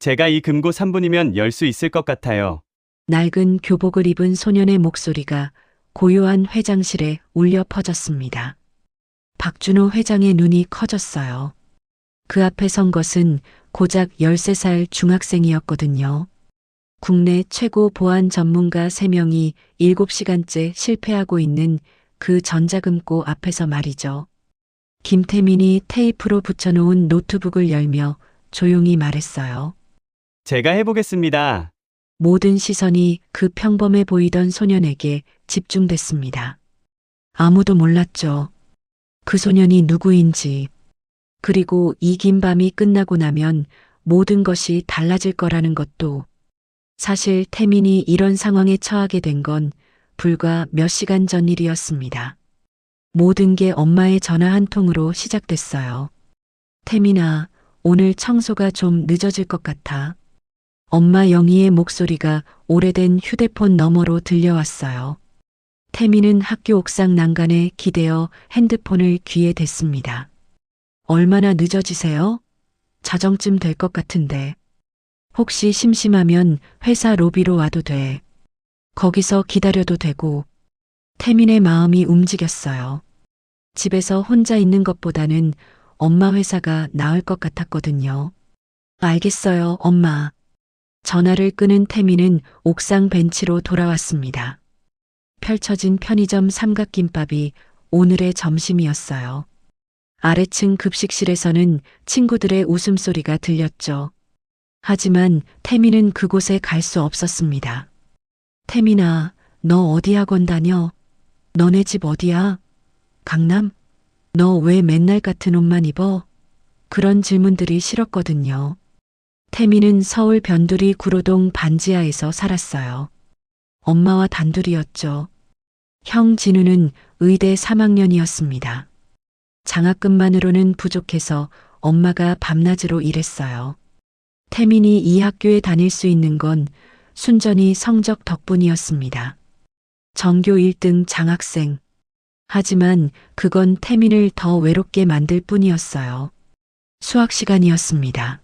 제가 이 금고 3분이면 열 수 있을 것 같아요. 낡은 교복을 입은 소년의 목소리가 고요한 회장실에 울려 퍼졌습니다. 박준호 회장의 눈이 커졌어요. 그 앞에 선 것은 고작 13살 중학생이었거든요. 국내 최고 보안 전문가 3명이 7시간째 실패하고 있는 그 전자금고 앞에서 말이죠. 김태민이 테이프로 붙여놓은 노트북을 열며 조용히 말했어요. 제가 해보겠습니다. 모든 시선이 그 평범해 보이던 소년에게 집중됐습니다. 아무도 몰랐죠. 그 소년이 누구인지. 그리고 이 긴 밤이 끝나고 나면 모든 것이 달라질 거라는 것도. 사실 태민이 이런 상황에 처하게 된 건 불과 몇 시간 전 일이었습니다. 모든 게 엄마의 전화 한 통으로 시작됐어요. 태민아, 오늘 청소가 좀 늦어질 것 같아. 엄마 영희의 목소리가 오래된 휴대폰 너머로 들려왔어요. 태민은 학교 옥상 난간에 기대어 핸드폰을 귀에 댔습니다. 얼마나 늦어지세요? 자정쯤 될 것 같은데. 혹시 심심하면 회사 로비로 와도 돼. 거기서 기다려도 되고. 태민의 마음이 움직였어요. 집에서 혼자 있는 것보다는 엄마 회사가 나을 것 같았거든요. 알겠어요, 엄마. 전화를 끊은 태민은 옥상 벤치로 돌아왔습니다. 펼쳐진 편의점 삼각김밥이 오늘의 점심이었어요. 아래층 급식실에서는 친구들의 웃음소리가 들렸죠. 하지만 태민은 그곳에 갈 수 없었습니다. 태민아, 너 어디 학원 다녀? 너네 집 어디야? 강남? 너 왜 맨날 같은 옷만 입어? 그런 질문들이 싫었거든요. 태민은 서울 변두리 구로동 반지하에서 살았어요. 엄마와 단둘이였죠. 형 진우는 의대 3학년이었습니다. 장학금만으로는 부족해서 엄마가 밤낮으로 일했어요. 태민이 이 학교에 다닐 수 있는 건 순전히 성적 덕분이었습니다. 전교 1등 장학생. 하지만 그건 태민을 더 외롭게 만들 뿐이었어요. 수학 시간이었습니다.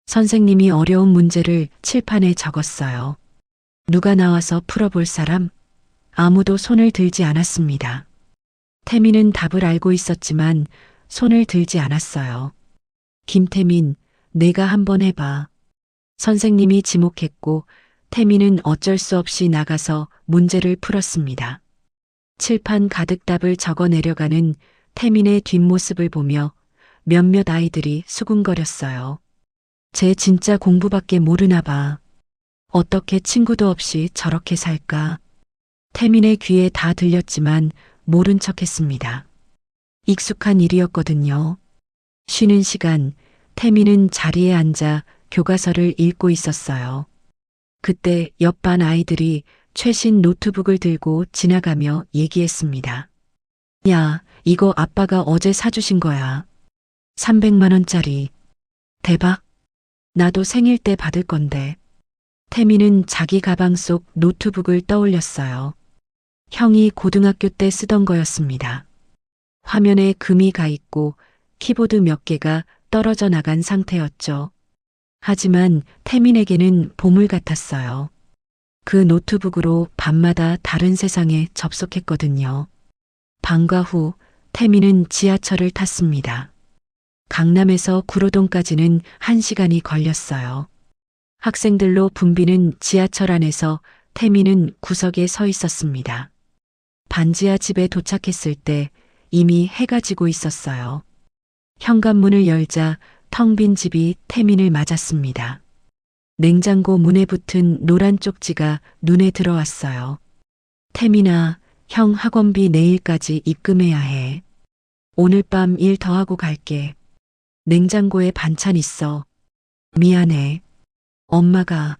선생님이 어려운 문제를 칠판에 적었어요. 누가 나와서 풀어볼 사람? 아무도 손을 들지 않았습니다. 태민은 답을 알고 있었지만 손을 들지 않았어요. 김태민, 내가 한번 해봐. 선생님이 지목했고 태민은 어쩔 수 없이 나가서 문제를 풀었습니다. 칠판 가득 답을 적어 내려가는 태민의 뒷모습을 보며 몇몇 아이들이 수군거렸어요. 쟤 진짜 공부밖에 모르나 봐. 어떻게 친구도 없이 저렇게 살까? 태민의 귀에 다 들렸지만 모른 척했습니다. 익숙한 일이었거든요. 쉬는 시간 태민은 자리에 앉아 교과서를 읽고 있었어요. 그때 옆반 아이들이 최신 노트북을 들고 지나가며 얘기했습니다. 야, 이거 아빠가 어제 사주신 거야. 300만 원짜리. 대박. 나도 생일 때 받을 건데. 태민은 자기 가방 속 노트북을 떠올렸어요. 형이 고등학교 때 쓰던 거였습니다. 화면에 금이 가 있고 키보드 몇 개가 떨어져 나간 상태였죠. 하지만 태민에게는 보물 같았어요. 그 노트북으로 밤마다 다른 세상에 접속했거든요. 방과 후 태민은 지하철을 탔습니다. 강남에서 구로동까지는 1시간이 걸렸어요. 학생들로 붐비는 지하철 안에서 태민은 구석에 서 있었습니다. 반지하 집에 도착했을 때 이미 해가 지고 있었어요. 현관문을 열자 텅 빈 집이 태민을 맞았습니다. 냉장고 문에 붙은 노란 쪽지가 눈에 들어왔어요. 태민아, 형 학원비 내일까지 입금해야 해. 오늘 밤 일 더 하고 갈게. 냉장고에 반찬 있어. 미안해. 엄마가.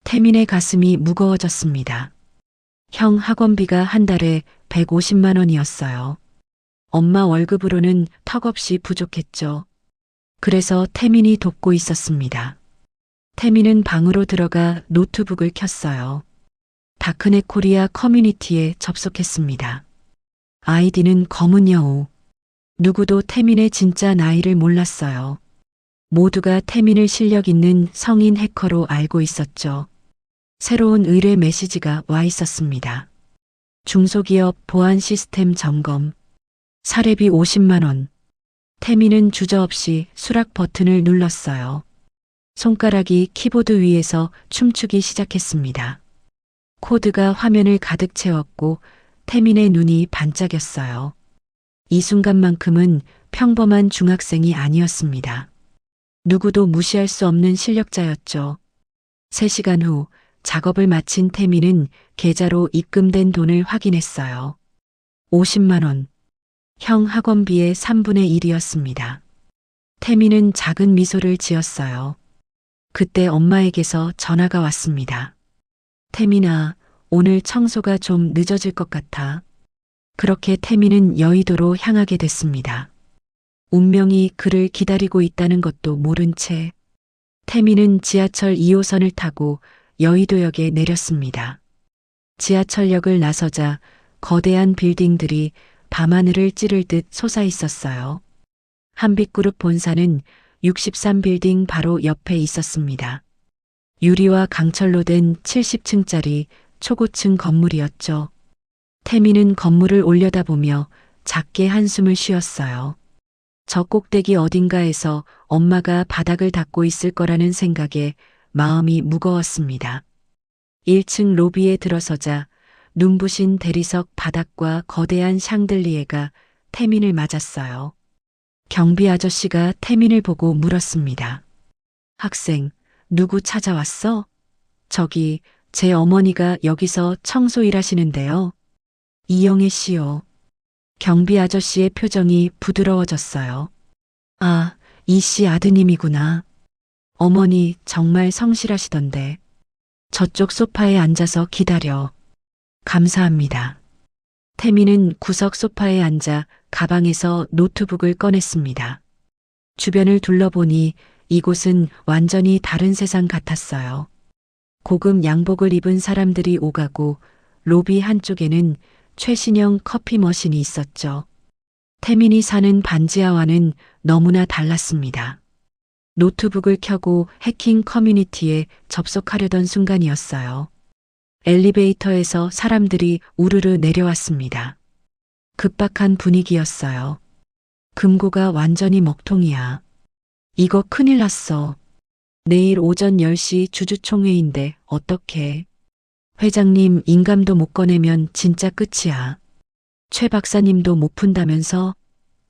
태민의 가슴이 무거워졌습니다. 형 학원비가 한 달에 150만 원이었어요. 엄마 월급으로는 턱없이 부족했죠. 그래서 태민이 돕고 있었습니다. 태민은 방으로 들어가 노트북을 켰어요. 다크넷 코리아 커뮤니티에 접속했습니다. 아이디는 검은 여우. 누구도 태민의 진짜 나이를 몰랐어요. 모두가 태민을 실력 있는 성인 해커로 알고 있었죠. 새로운 의뢰 메시지가 와 있었습니다. 중소기업 보안 시스템 점검. 사례비 50만 원. 태민은 주저없이 수락 버튼을 눌렀어요. 손가락이 키보드 위에서 춤추기 시작했습니다. 코드가 화면을 가득 채웠고 태민의 눈이 반짝였어요. 이 순간만큼은 평범한 중학생이 아니었습니다. 누구도 무시할 수 없는 실력자였죠. 3시간 후 작업을 마친 태민은 계좌로 입금된 돈을 확인했어요. 50만 원. 형 학원비의 3분의 1이었습니다. 태민은 작은 미소를 지었어요. 그때 엄마에게서 전화가 왔습니다. 태민아, 오늘 청소가 좀 늦어질 것 같아. 그렇게 태민은 여의도로 향하게 됐습니다. 운명이 그를 기다리고 있다는 것도 모른 채 태민은 지하철 2호선을 타고 여의도역에 내렸습니다. 지하철역을 나서자 거대한 빌딩들이 밤하늘을 찌를 듯 솟아 있었어요. 한빛그룹 본사는 63빌딩 바로 옆에 있었습니다. 유리와 강철로 된 70층짜리 초고층 건물이었죠. 태민은 건물을 올려다보며 작게 한숨을 쉬었어요. 저 꼭대기 어딘가에서 엄마가 바닥을 닦고 있을 거라는 생각에 마음이 무거웠습니다. 1층 로비에 들어서자 눈부신 대리석 바닥과 거대한 샹들리에가 태민을 맞았어요. 경비 아저씨가 태민을 보고 물었습니다. 학생, 누구 찾아왔어? 저기, 제 어머니가 여기서 청소 일하시는데요. 이영애 씨요. 경비 아저씨의 표정이 부드러워졌어요. 아, 이 씨 아드님이구나. 어머니 정말 성실하시던데. 저쪽 소파에 앉아서 기다려. 감사합니다. 태민은 구석 소파에 앉아 가방에서 노트북을 꺼냈습니다. 주변을 둘러보니 이곳은 완전히 다른 세상 같았어요. 고급 양복을 입은 사람들이 오가고 로비 한쪽에는 최신형 커피 머신이 있었죠. 태민이 사는 반지하와는 너무나 달랐습니다. 노트북을 켜고 해킹 커뮤니티에 접속하려던 순간이었어요. 엘리베이터에서 사람들이 우르르 내려왔습니다. 급박한 분위기였어요. 금고가 완전히 먹통이야. 이거 큰일 났어. 내일 오전 10시 주주총회인데 어떡해. 회장님 인감도 못 꺼내면 진짜 끝이야. 최 박사님도 못 푼다면서?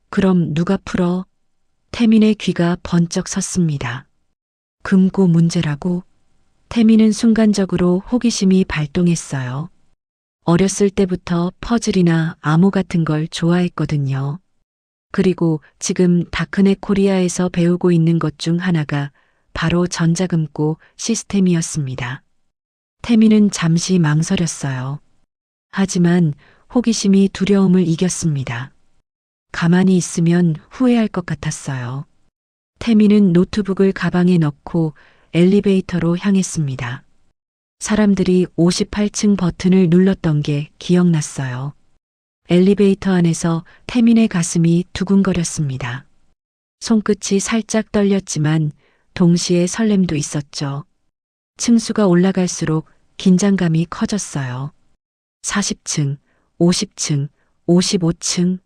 그럼 누가 풀어? 태민의 귀가 번쩍 섰습니다. 금고 문제라고? 태민은 순간적으로 호기심이 발동했어요. 어렸을 때부터 퍼즐이나 암호 같은 걸 좋아했거든요. 그리고 지금 다크넷 코리아에서 배우고 있는 것 중 하나가 바로 전자금고 시스템이었습니다. 태민은 잠시 망설였어요. 하지만 호기심이 두려움을 이겼습니다. 가만히 있으면 후회할 것 같았어요. 태민은 노트북을 가방에 넣고 엘리베이터로 향했습니다. 사람들이 58층 버튼을 눌렀던 게 기억났어요. 엘리베이터 안에서 태민의 가슴이 두근거렸습니다. 손끝이 살짝 떨렸지만 동시에 설렘도 있었죠. 층수가 올라갈수록 긴장감이 커졌어요. 40층, 50층, 55층,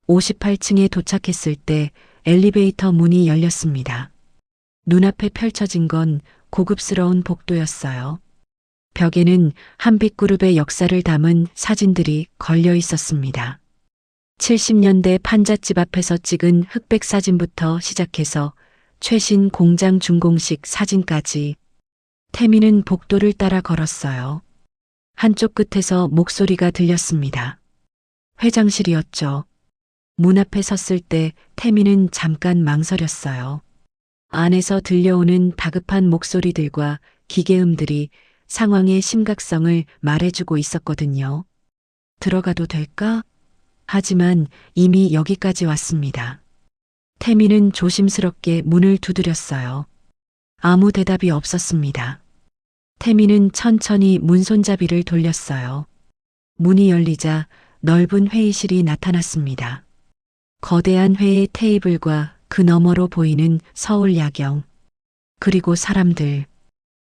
58층에 도착했을 때 엘리베이터 문이 열렸습니다. 눈앞에 펼쳐진 건 고급스러운 복도였어요. 벽에는 한빛그룹의 역사를 담은 사진들이 걸려 있었습니다. 70년대 판잣집 앞에서 찍은 흑백 사진부터 시작해서 최신 공장 준공식 사진까지. 태민은 복도를 따라 걸었어요. 한쪽 끝에서 목소리가 들렸습니다. 회장실이었죠. 문 앞에 섰을 때 태민은 잠깐 망설였어요. 안에서 들려오는 다급한 목소리들과 기계음들이 상황의 심각성을 말해주고 있었거든요. 들어가도 될까? 하지만 이미 여기까지 왔습니다. 태민은 조심스럽게 문을 두드렸어요. 아무 대답이 없었습니다. 태민은 천천히 문손잡이를 돌렸어요. 문이 열리자 넓은 회의실이 나타났습니다. 거대한 회의 테이블과 그 너머로 보이는 서울 야경. 그리고 사람들.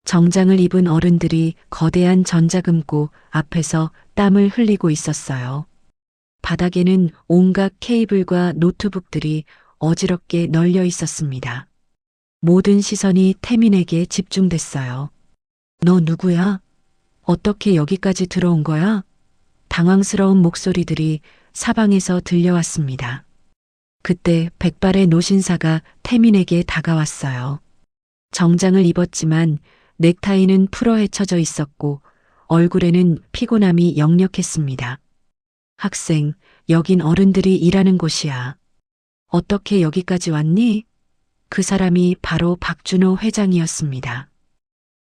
정장을 입은 어른들이 거대한 전자금고 앞에서 땀을 흘리고 있었어요. 바닥에는 온갖 케이블과 노트북들이 어지럽게 널려 있었습니다. 모든 시선이 태민에게 집중됐어요. 너 누구야? 어떻게 여기까지 들어온 거야? 당황스러운 목소리들이 사방에서 들려왔습니다. 그때 백발의 노신사가 태민에게 다가왔어요. 정장을 입었지만 넥타이는 풀어 헤쳐져 있었고 얼굴에는 피곤함이 역력했습니다. 학생, 여긴 어른들이 일하는 곳이야. 어떻게 여기까지 왔니? 그 사람이 바로 박준호 회장이었습니다.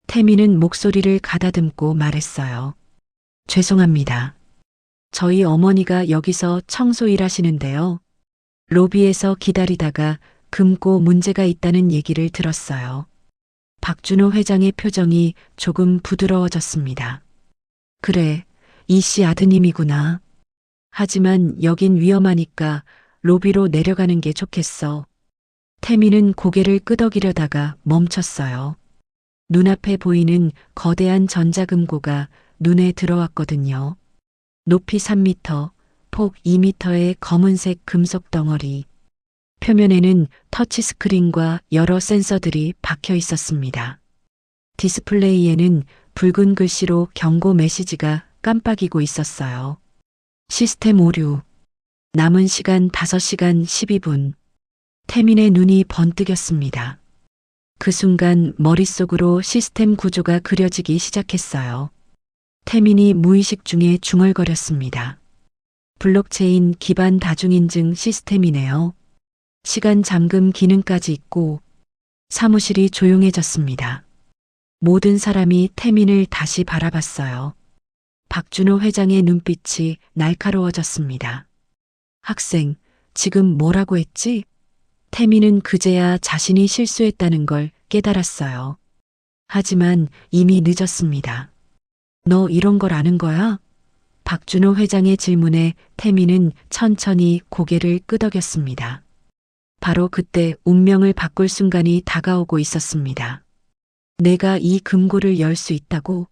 태민은 목소리를 가다듬고 말했어요. 죄송합니다. 저희 어머니가 여기서 청소 일하시는데요. 로비에서 기다리다가 금고 문제가 있다는 얘기를 들었어요. 박준호 회장의 표정이 조금 부드러워졌습니다. 그래, 이 씨 아드님이구나. 하지만 여긴 위험하니까 로비로 내려가는 게 좋겠어. 태민은 고개를 끄덕이려다가 멈췄어요. 눈앞에 보이는 거대한 전자금고가 눈에 들어왔거든요. 높이 3m, 폭 2m의 검은색 금속 덩어리. 표면에는 터치스크린과 여러 센서들이 박혀 있었습니다. 디스플레이에는 붉은 글씨로 경고 메시지가 깜빡이고 있었어요. 시스템 오류. 남은 시간 5시간 12분. 태민의 눈이 번뜩였습니다. 그 순간 머릿속으로 시스템 구조가 그려지기 시작했어요. 태민이 무의식 중에 중얼거렸습니다. 블록체인 기반 다중인증 시스템이네요. 시간 잠금 기능까지 있고. 사무실이 조용해졌습니다. 모든 사람이 태민을 다시 바라봤어요. 박준호 회장의 눈빛이 날카로워졌습니다. 학생, 지금 뭐라고 했지? 태민은 그제야 자신이 실수했다는 걸 깨달았어요. 하지만 이미 늦었습니다. 너 이런 걸 아는 거야? 박준호 회장의 질문에 태민은 천천히 고개를 끄덕였습니다. 바로 그때 운명을 바꿀 순간이 다가오고 있었습니다. 내가 이 금고를 열 수 있다고?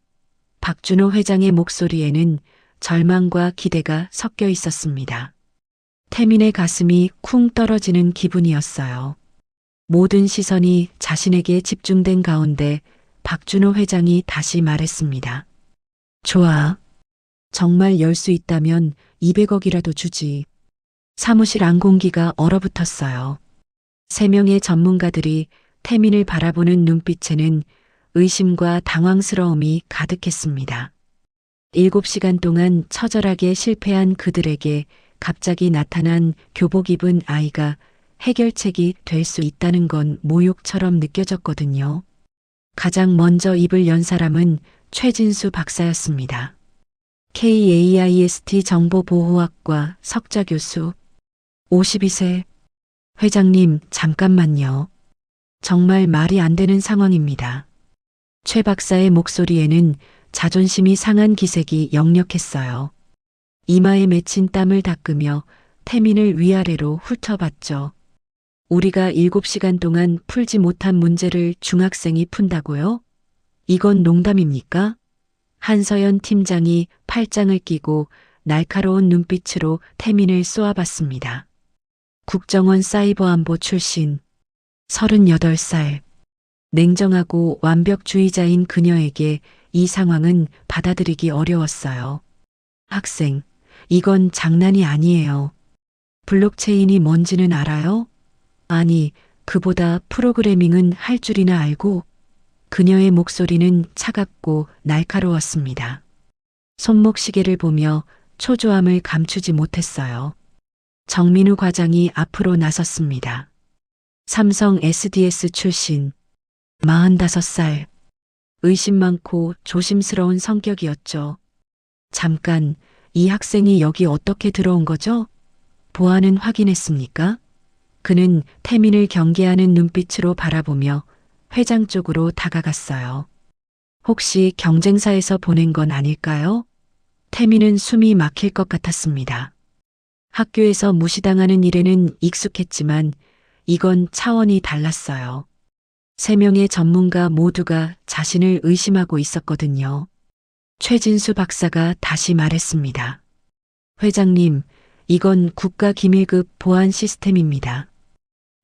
박준호 회장의 목소리에는 절망과 기대가 섞여 있었습니다. 태민의 가슴이 쿵 떨어지는 기분이었어요. 모든 시선이 자신에게 집중된 가운데 박준호 회장이 다시 말했습니다. 좋아. 정말 열 수 있다면 200억이라도 주지. 사무실 안공기가 얼어붙었어요. 3명의 전문가들이 태민을 바라보는 눈빛에는 의심과 당황스러움이 가득했습니다. 7시간 동안 처절하게 실패한 그들에게 갑자기 나타난 교복 입은 아이가 해결책이 될 수 있다는 건 모욕처럼 느껴졌거든요. 가장 먼저 입을 연 사람은 최진수 박사였습니다. KAIST 정보보호학과 석좌 교수. 52세. 회장님, 잠깐만요. 정말 말이 안 되는 상황입니다. 최 박사의 목소리에는 자존심이 상한 기색이 역력했어요. 이마에 맺힌 땀을 닦으며 태민을 위아래로 훑어봤죠. 우리가 7시간 동안 풀지 못한 문제를 중학생이 푼다고요? 이건 농담입니까? 한서연 팀장이 팔짱을 끼고 날카로운 눈빛으로 태민을 쏘아봤습니다. 국정원 사이버안보 출신 38살. 냉정하고 완벽주의자인 그녀에게 이 상황은 받아들이기 어려웠어요. 학생, 이건 장난이 아니에요. 블록체인이 뭔지는 알아요? 아니, 그보다 프로그래밍은 할 줄이나 알고. 그녀의 목소리는 차갑고 날카로웠습니다. 손목시계를 보며 초조함을 감추지 못했어요. 정민우 과장이 앞으로 나섰습니다. 삼성 SDS 출신 45살. 의심 많고 조심스러운 성격이었죠. 잠깐, 이 학생이 여기 어떻게 들어온 거죠? 보안은 확인했습니까? 그는 태민을 경계하는 눈빛으로 바라보며 회장 쪽으로 다가갔어요. 혹시 경쟁사에서 보낸 건 아닐까요? 태민은 숨이 막힐 것 같았습니다. 학교에서 무시당하는 일에는 익숙했지만 이건 차원이 달랐어요. 3명의 전문가 모두가 자신을 의심하고 있었거든요. 최진수 박사가 다시 말했습니다. 회장님, 이건 국가기밀급 보안 시스템입니다.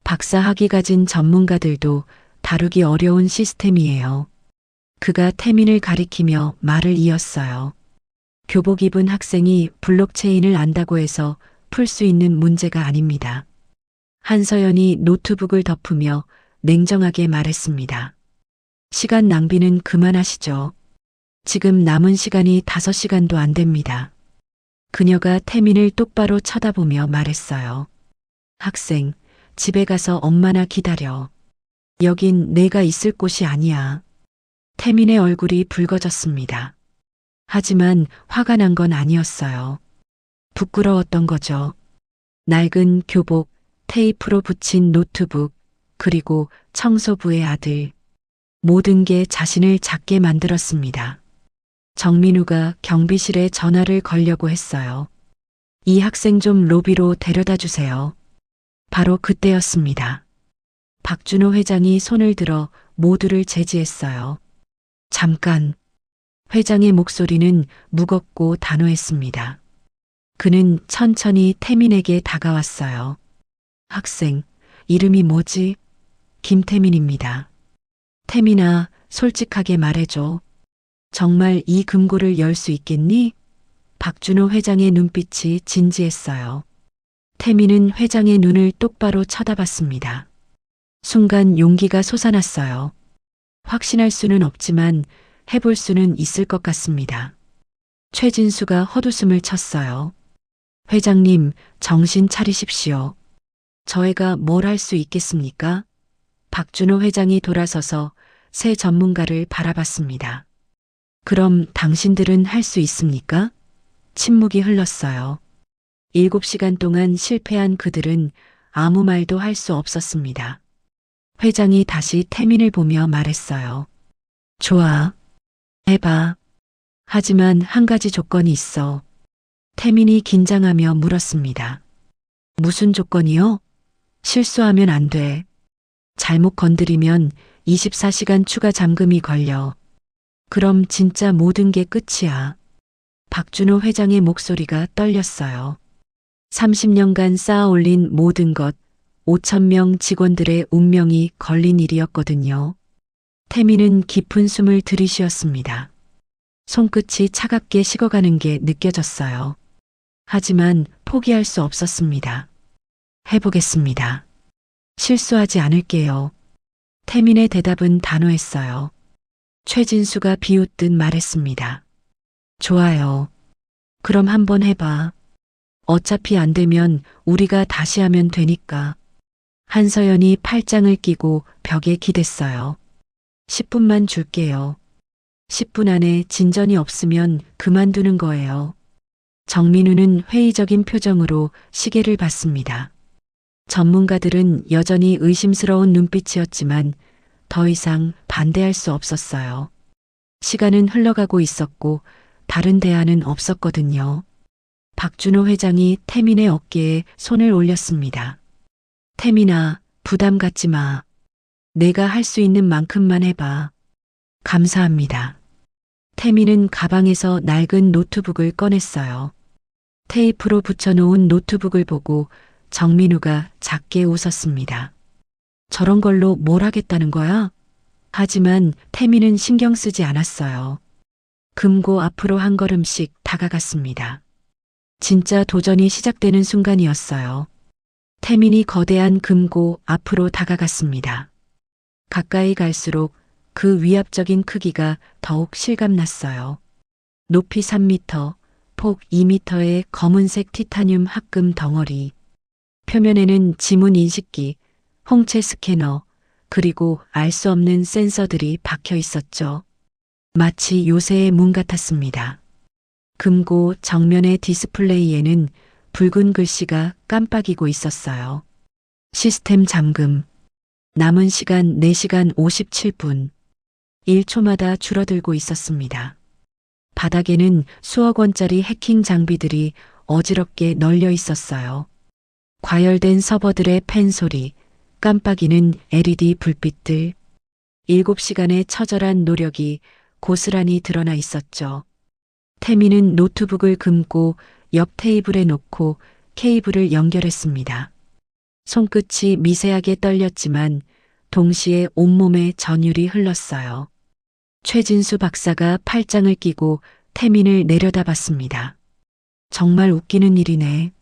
박사 학위 가진 전문가들도 다루기 어려운 시스템이에요. 그가 태민을 가리키며 말을 이었어요. 교복 입은 학생이 블록체인을 안다고 해서 풀 수 있는 문제가 아닙니다. 한서연이 노트북을 덮으며 냉정하게 말했습니다. 시간 낭비는 그만하시죠. 지금 남은 시간이 5시간도 안 됩니다. 그녀가 태민을 똑바로 쳐다보며 말했어요. 학생, 집에 가서 엄마나 기다려. 여긴 내가 있을 곳이 아니야. 태민의 얼굴이 붉어졌습니다. 하지만 화가 난 건 아니었어요. 부끄러웠던 거죠. 낡은 교복, 테이프로 붙인 노트북, 그리고 청소부의 아들. 모든 게 자신을 작게 만들었습니다. 정민우가 경비실에 전화를 걸려고 했어요. 이 학생 좀 로비로 데려다 주세요. 바로 그때였습니다. 박준호 회장이 손을 들어 모두를 제지했어요. 잠깐. 회장의 목소리는 무겁고 단호했습니다. 그는 천천히 태민에게 다가왔어요. 학생, 이름이 뭐지? 김태민입니다. 태민아, 솔직하게 말해줘. 정말 이 금고를 열 수 있겠니? 박준호 회장의 눈빛이 진지했어요. 태민은 회장의 눈을 똑바로 쳐다봤습니다. 순간 용기가 솟아났어요. 확신할 수는 없지만 해볼 수는 있을 것 같습니다. 최진수가 헛웃음을 쳤어요. 회장님, 정신 차리십시오. 저희가 뭘 할 수 있겠습니까? 박준호 회장이 돌아서서 새 전문가를 바라봤습니다. 그럼 당신들은 할 수 있습니까? 침묵이 흘렀어요. 7시간 동안 실패한 그들은 아무 말도 할 수 없었습니다. 회장이 다시 태민을 보며 말했어요. 좋아. 해봐. 하지만 한 가지 조건이 있어. 태민이 긴장하며 물었습니다. 무슨 조건이요? 실수하면 안 돼. 잘못 건드리면 24시간 추가 잠금이 걸려. 그럼 진짜 모든 게 끝이야. 박준호 회장의 목소리가 떨렸어요. 30년간 쌓아 올린 모든 것, 5,000명 직원들의 운명이 걸린 일이었거든요. 태민은 깊은 숨을 들이쉬었습니다. 손끝이 차갑게 식어가는 게 느껴졌어요. 하지만 포기할 수 없었습니다. 해보겠습니다. 실수하지 않을게요. 태민의 대답은 단호했어요. 최진수가 비웃듯 말했습니다. 좋아요. 그럼 한번 해봐. 어차피 안 되면 우리가 다시 하면 되니까. 한서연이 팔짱을 끼고 벽에 기댔어요. 10분만 줄게요. 10분 안에 진전이 없으면 그만두는 거예요. 정민우는 회의적인 표정으로 시계를 봤습니다. 전문가들은 여전히 의심스러운 눈빛이었지만 더 이상 반대할 수 없었어요. 시간은 흘러가고 있었고 다른 대안은 없었거든요. 박준호 회장이 태민의 어깨에 손을 올렸습니다. 태민아, 부담 갖지 마. 내가 할 수 있는 만큼만 해봐. 감사합니다. 태민은 가방에서 낡은 노트북을 꺼냈어요. 테이프로 붙여놓은 노트북을 보고 정민우가 작게 웃었습니다. 저런 걸로 뭘 하겠다는 거야? 하지만 태민은 신경 쓰지 않았어요. 금고 앞으로 한 걸음씩 다가갔습니다. 진짜 도전이 시작되는 순간이었어요. 태민이 거대한 금고 앞으로 다가갔습니다. 가까이 갈수록 그 위압적인 크기가 더욱 실감났어요. 높이 3m, 폭 2m의 검은색 티타늄 합금 덩어리. 표면에는 지문 인식기, 홍채 스캐너, 그리고 알 수 없는 센서들이 박혀 있었죠. 마치 요새의 문 같았습니다. 금고 정면의 디스플레이에는 붉은 글씨가 깜빡이고 있었어요. 시스템 잠금. 남은 시간 4시간 57분. 1초마다 줄어들고 있었습니다. 바닥에는 수억 원짜리 해킹 장비들이 어지럽게 널려 있었어요. 과열된 서버들의 팬 소리, 깜빡이는 LED 불빛들. 7시간의 처절한 노력이 고스란히 드러나 있었죠. 태미는 노트북을 금고 옆 테이블에 놓고 케이블을 연결했습니다. 손끝이 미세하게 떨렸지만 동시에 온몸에 전율이 흘렀어요. 최진수 박사가 팔짱을 끼고 태민을 내려다봤습니다. 정말 웃기는 일이네.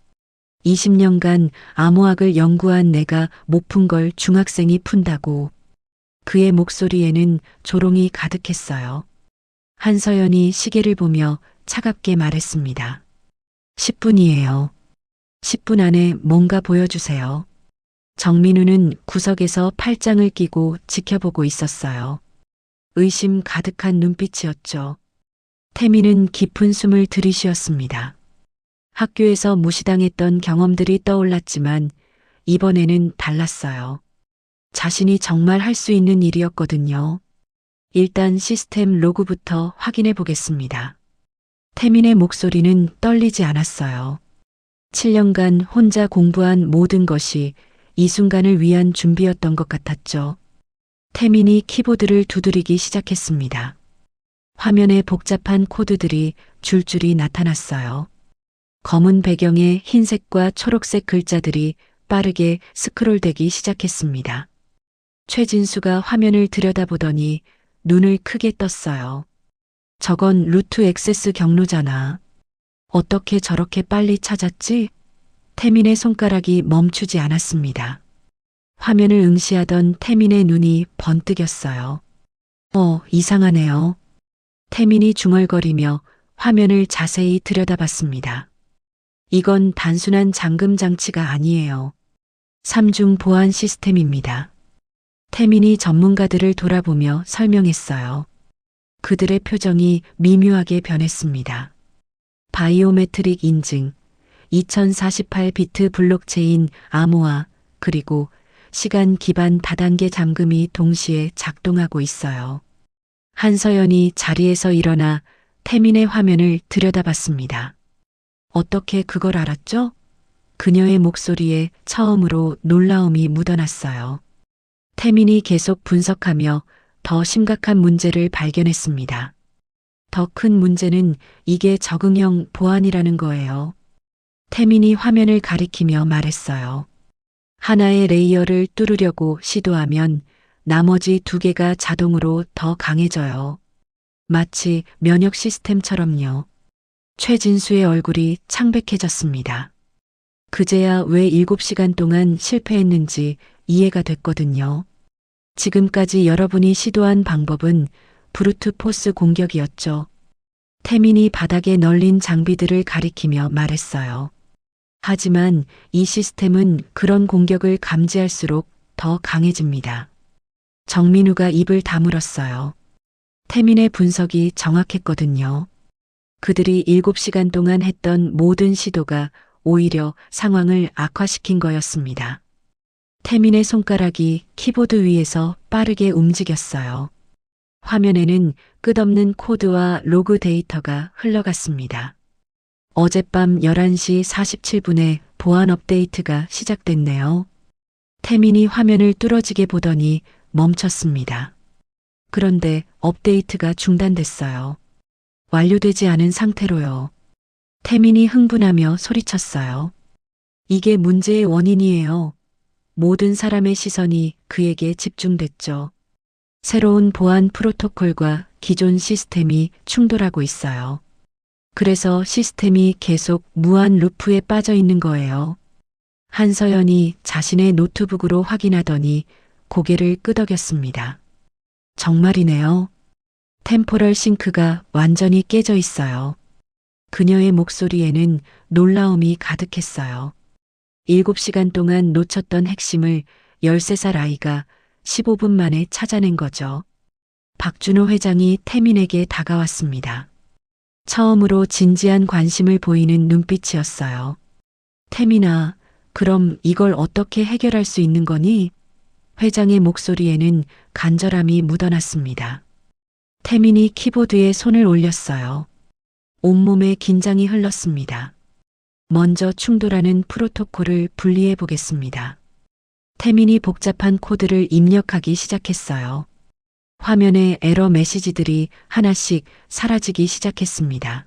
20년간 암호학을 연구한 내가 못 푼 걸 중학생이 푼다고. 그의 목소리에는 조롱이 가득했어요. 한서연이 시계를 보며 차갑게 말했습니다. 10분이에요. 10분 안에 뭔가 보여주세요. 정민우는 구석에서 팔짱을 끼고 지켜보고 있었어요. 의심 가득한 눈빛이었죠. 태민은 깊은 숨을 들이쉬었습니다. 학교에서 무시당했던 경험들이 떠올랐지만 이번에는 달랐어요. 자신이 정말 할 수 있는 일이었거든요. 일단 시스템 로그부터 확인해 보겠습니다. 태민의 목소리는 떨리지 않았어요. 7년간 혼자 공부한 모든 것이 이 순간을 위한 준비였던 것 같았죠. 태민이 키보드를 두드리기 시작했습니다. 화면에 복잡한 코드들이 줄줄이 나타났어요. 검은 배경에 흰색과 초록색 글자들이 빠르게 스크롤되기 시작했습니다. 최진수가 화면을 들여다보더니 눈을 크게 떴어요. 저건 루트 액세스 경로잖아. 어떻게 저렇게 빨리 찾았지? 태민의 손가락이 멈추지 않았습니다. 화면을 응시하던 태민의 눈이 번뜩였어요. 이상하네요. 태민이 중얼거리며 화면을 자세히 들여다봤습니다. 이건 단순한 잠금 장치가 아니에요. 3중 보안 시스템입니다. 태민이 전문가들을 돌아보며 설명했어요. 그들의 표정이 미묘하게 변했습니다. 바이오메트릭 인증, 2048비트 블록체인 암호화, 그리고 시간 기반 다단계 잠금이 동시에 작동하고 있어요. 한서연이 자리에서 일어나 태민의 화면을 들여다봤습니다. 어떻게 그걸 알았죠? 그녀의 목소리에 처음으로 놀라움이 묻어났어요. 태민이 계속 분석하며 더 심각한 문제를 발견했습니다. 더 큰 문제는 이게 적응형 보안이라는 거예요. 태민이 화면을 가리키며 말했어요. 하나의 레이어를 뚫으려고 시도하면 나머지 2개가 자동으로 더 강해져요. 마치 면역 시스템처럼요. 최진수의 얼굴이 창백해졌습니다. 그제야 왜 7시간 동안 실패했는지 이해가 됐거든요. 지금까지 여러분이 시도한 방법은 브루트 포스 공격이었죠. 태민이 바닥에 널린 장비들을 가리키며 말했어요. 하지만 이 시스템은 그런 공격을 감지할수록 더 강해집니다. 정민우가 입을 다물었어요. 태민의 분석이 정확했거든요. 그들이 7시간 동안 했던 모든 시도가 오히려 상황을 악화시킨 거였습니다. 태민의 손가락이 키보드 위에서 빠르게 움직였어요. 화면에는 끝없는 코드와 로그 데이터가 흘러갔습니다. 어젯밤 11시 47분에 보안 업데이트가 시작됐네요. 태민이 화면을 뚫어지게 보더니 멈췄습니다. 그런데 업데이트가 중단됐어요. 완료되지 않은 상태로요. 태민이 흥분하며 소리쳤어요. 이게 문제의 원인이에요. 모든 사람의 시선이 그에게 집중됐죠. 새로운 보안 프로토콜과 기존 시스템이 충돌하고 있어요. 그래서 시스템이 계속 무한 루프에 빠져 있는 거예요. 한서연이 자신의 노트북으로 확인하더니 고개를 끄덕였습니다. 정말이네요. 템포럴 싱크가 완전히 깨져 있어요. 그녀의 목소리에는 놀라움이 가득했어요. 7시간 동안 놓쳤던 핵심을 13살 아이가 15분 만에 찾아낸 거죠. 박준호 회장이 태민에게 다가왔습니다. 처음으로 진지한 관심을 보이는 눈빛이었어요. 태민아, 그럼 이걸 어떻게 해결할 수 있는 거니? 회장의 목소리에는 간절함이 묻어났습니다. 태민이 키보드에 손을 올렸어요. 온몸에 긴장이 흘렀습니다. 먼저 충돌하는 프로토콜을 분리해 보겠습니다. 태민이 복잡한 코드를 입력하기 시작했어요. 화면에 에러 메시지들이 하나씩 사라지기 시작했습니다.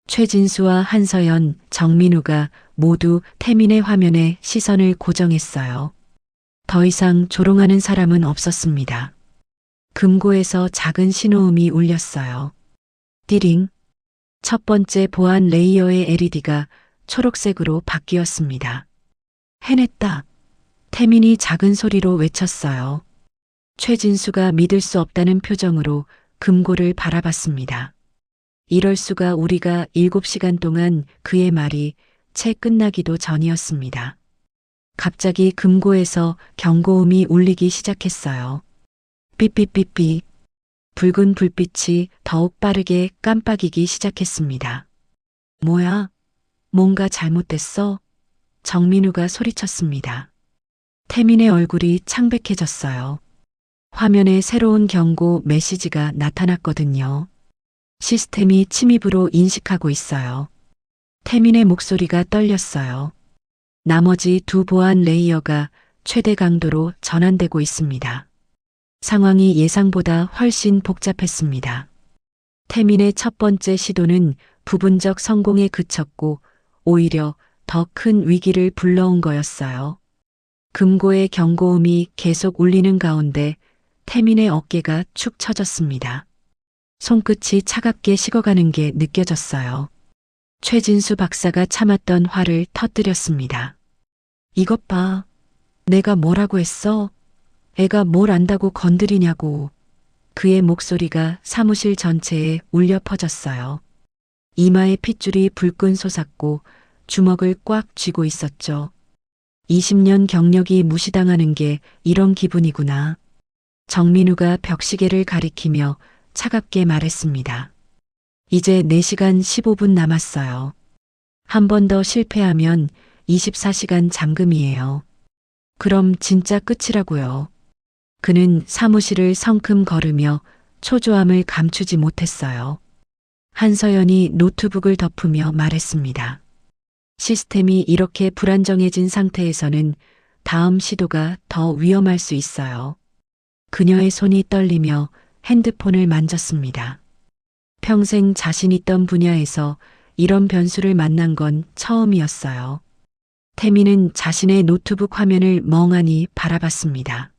최진수와 한서연, 정민우가 모두 태민의 화면에 시선을 고정했어요. 더 이상 조롱하는 사람은 없었습니다. 금고에서 작은 신호음이 울렸어요. 띠링. 첫 번째 보안 레이어의 LED가 초록색으로 바뀌었습니다. 해냈다. 태민이 작은 소리로 외쳤어요. 최진수가 믿을 수 없다는 표정으로 금고를 바라봤습니다. 이럴 수가. 우리가 7시간 동안. 그의 말이 채 끝나기도 전이었습니다. 갑자기 금고에서 경고음이 울리기 시작했어요. 삐삐삐삐. 붉은 불빛이 더욱 빠르게 깜빡이기 시작했습니다. 뭐야? 뭔가 잘못됐어? 정민우가 소리쳤습니다. 태민의 얼굴이 창백해졌어요. 화면에 새로운 경고 메시지가 나타났거든요. 시스템이 침입으로 인식하고 있어요. 태민의 목소리가 떨렸어요. 나머지 두 보안 레이어가 최대 강도로 전환되고 있습니다. 상황이 예상보다 훨씬 복잡했습니다. 태민의 첫 번째 시도는 부분적 성공에 그쳤고 오히려 더 큰 위기를 불러온 거였어요. 금고의 경고음이 계속 울리는 가운데 태민의 어깨가 축 처졌습니다. 손끝이 차갑게 식어가는 게 느껴졌어요. 최진수 박사가 참았던 화를 터뜨렸습니다. 이것 봐. 내가 뭐라고 했어? 애가 뭘 안다고 건드리냐고. 그의 목소리가 사무실 전체에 울려 퍼졌어요. 이마에 핏줄이 불끈 솟았고 주먹을 꽉 쥐고 있었죠. 20년 경력이 무시당하는 게 이런 기분이구나. 정민우가 벽시계를 가리키며 차갑게 말했습니다. 이제 4시간 15분 남았어요. 한 번 더 실패하면 24시간 잠금이에요. 그럼 진짜 끝이라고요. 그는 사무실을 성큼 걸으며 초조함을 감추지 못했어요. 한서연이 노트북을 덮으며 말했습니다. 시스템이 이렇게 불안정해진 상태에서는 다음 시도가 더 위험할 수 있어요. 그녀의 손이 떨리며 핸드폰을 만졌습니다. 평생 자신 있던 분야에서 이런 변수를 만난 건 처음이었어요. 태민은 자신의 노트북 화면을 멍하니 바라봤습니다.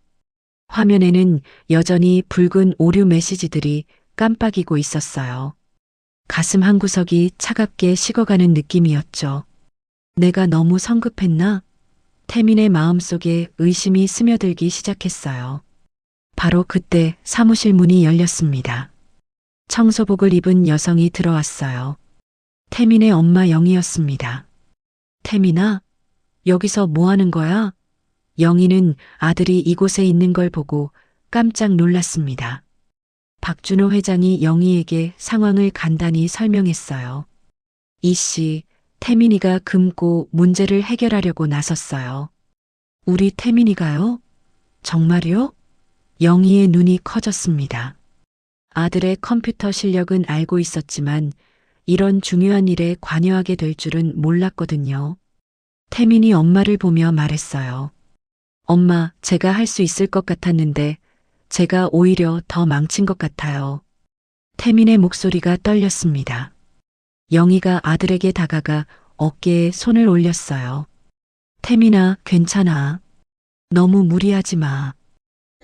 화면에는 여전히 붉은 오류 메시지들이 깜빡이고 있었어요. 가슴 한구석이 차갑게 식어가는 느낌이었죠. 내가 너무 성급했나? 태민의 마음속에 의심이 스며들기 시작했어요. 바로 그때 사무실 문이 열렸습니다. 청소복을 입은 여성이 들어왔어요. 태민의 엄마 영희였습니다. 태민아, 여기서 뭐 하는 거야? 영희는 아들이 이곳에 있는 걸 보고 깜짝 놀랐습니다. 박준호 회장이 영희에게 상황을 간단히 설명했어요. 이씨, 태민이가 금고 문제를 해결하려고 나섰어요. 우리 태민이가요? 정말요? 영희의 눈이 커졌습니다. 아들의 컴퓨터 실력은 알고 있었지만 이런 중요한 일에 관여하게 될 줄은 몰랐거든요. 태민이 엄마를 보며 말했어요. 엄마, 제가 할 수 있을 것 같았는데 제가 오히려 더 망친 것 같아요. 태민의 목소리가 떨렸습니다. 영희가 아들에게 다가가 어깨에 손을 올렸어요. 태민아, 괜찮아. 너무 무리하지 마.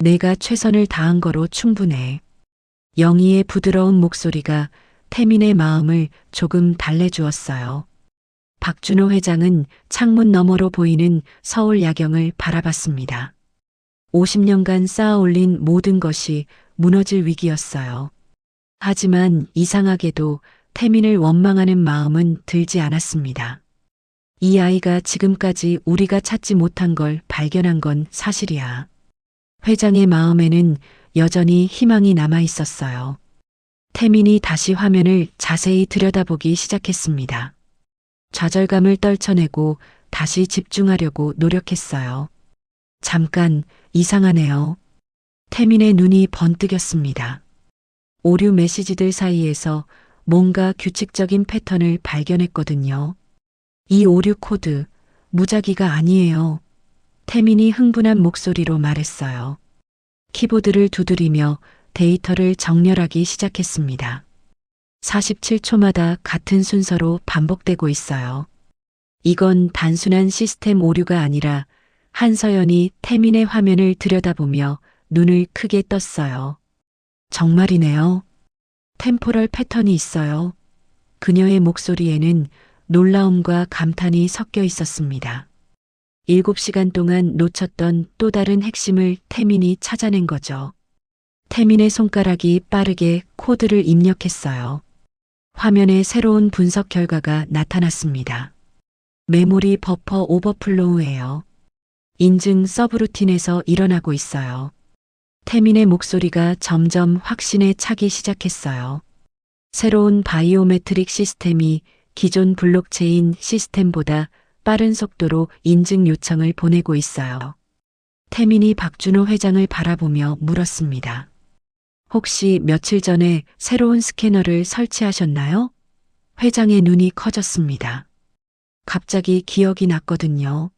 내가 최선을 다한 거로 충분해. 영희의 부드러운 목소리가 태민의 마음을 조금 달래주었어요. 박준호 회장은 창문 너머로 보이는 서울 야경을 바라봤습니다. 50년간 쌓아올린 모든 것이 무너질 위기였어요. 하지만 이상하게도 태민을 원망하는 마음은 들지 않았습니다. 이 아이가 지금까지 우리가 찾지 못한 걸 발견한 건 사실이야. 회장의 마음에는 여전히 희망이 남아 있었어요. 태민이 다시 화면을 자세히 들여다보기 시작했습니다. 좌절감을 떨쳐내고 다시 집중하려고 노력했어요. 잠깐, 이상하네요. 태민의 눈이 번뜩였습니다. 오류 메시지들 사이에서 뭔가 규칙적인 패턴을 발견했거든요. 이 오류 코드, 무작위가 아니에요. 태민이 흥분한 목소리로 말했어요. 키보드를 두드리며 데이터를 정렬하기 시작했습니다. 47초마다 같은 순서로 반복되고 있어요. 이건 단순한 시스템 오류가 아니라 한서연이 태민의 화면을 들여다보며 눈을 크게 떴어요. 정말이네요. 템포럴 패턴이 있어요. 그녀의 목소리에는 놀라움과 감탄이 섞여 있었습니다. 7시간 동안 놓쳤던 또 다른 핵심을 태민이 찾아낸 거죠. 태민의 손가락이 빠르게 코드를 입력했어요. 화면에 새로운 분석 결과가 나타났습니다. 메모리 버퍼 오버플로우예요. 인증 서브루틴에서 일어나고 있어요. 태민의 목소리가 점점 확신에 차기 시작했어요. 새로운 바이오메트릭 시스템이 기존 블록체인 시스템보다 빠른 속도로 인증 요청을 보내고 있어요. 태민이 박준호 회장을 바라보며 물었습니다. 혹시 며칠 전에 새로운 스캐너를 설치하셨나요? 회장의 눈이 커졌습니다. 갑자기 기억이 났거든요.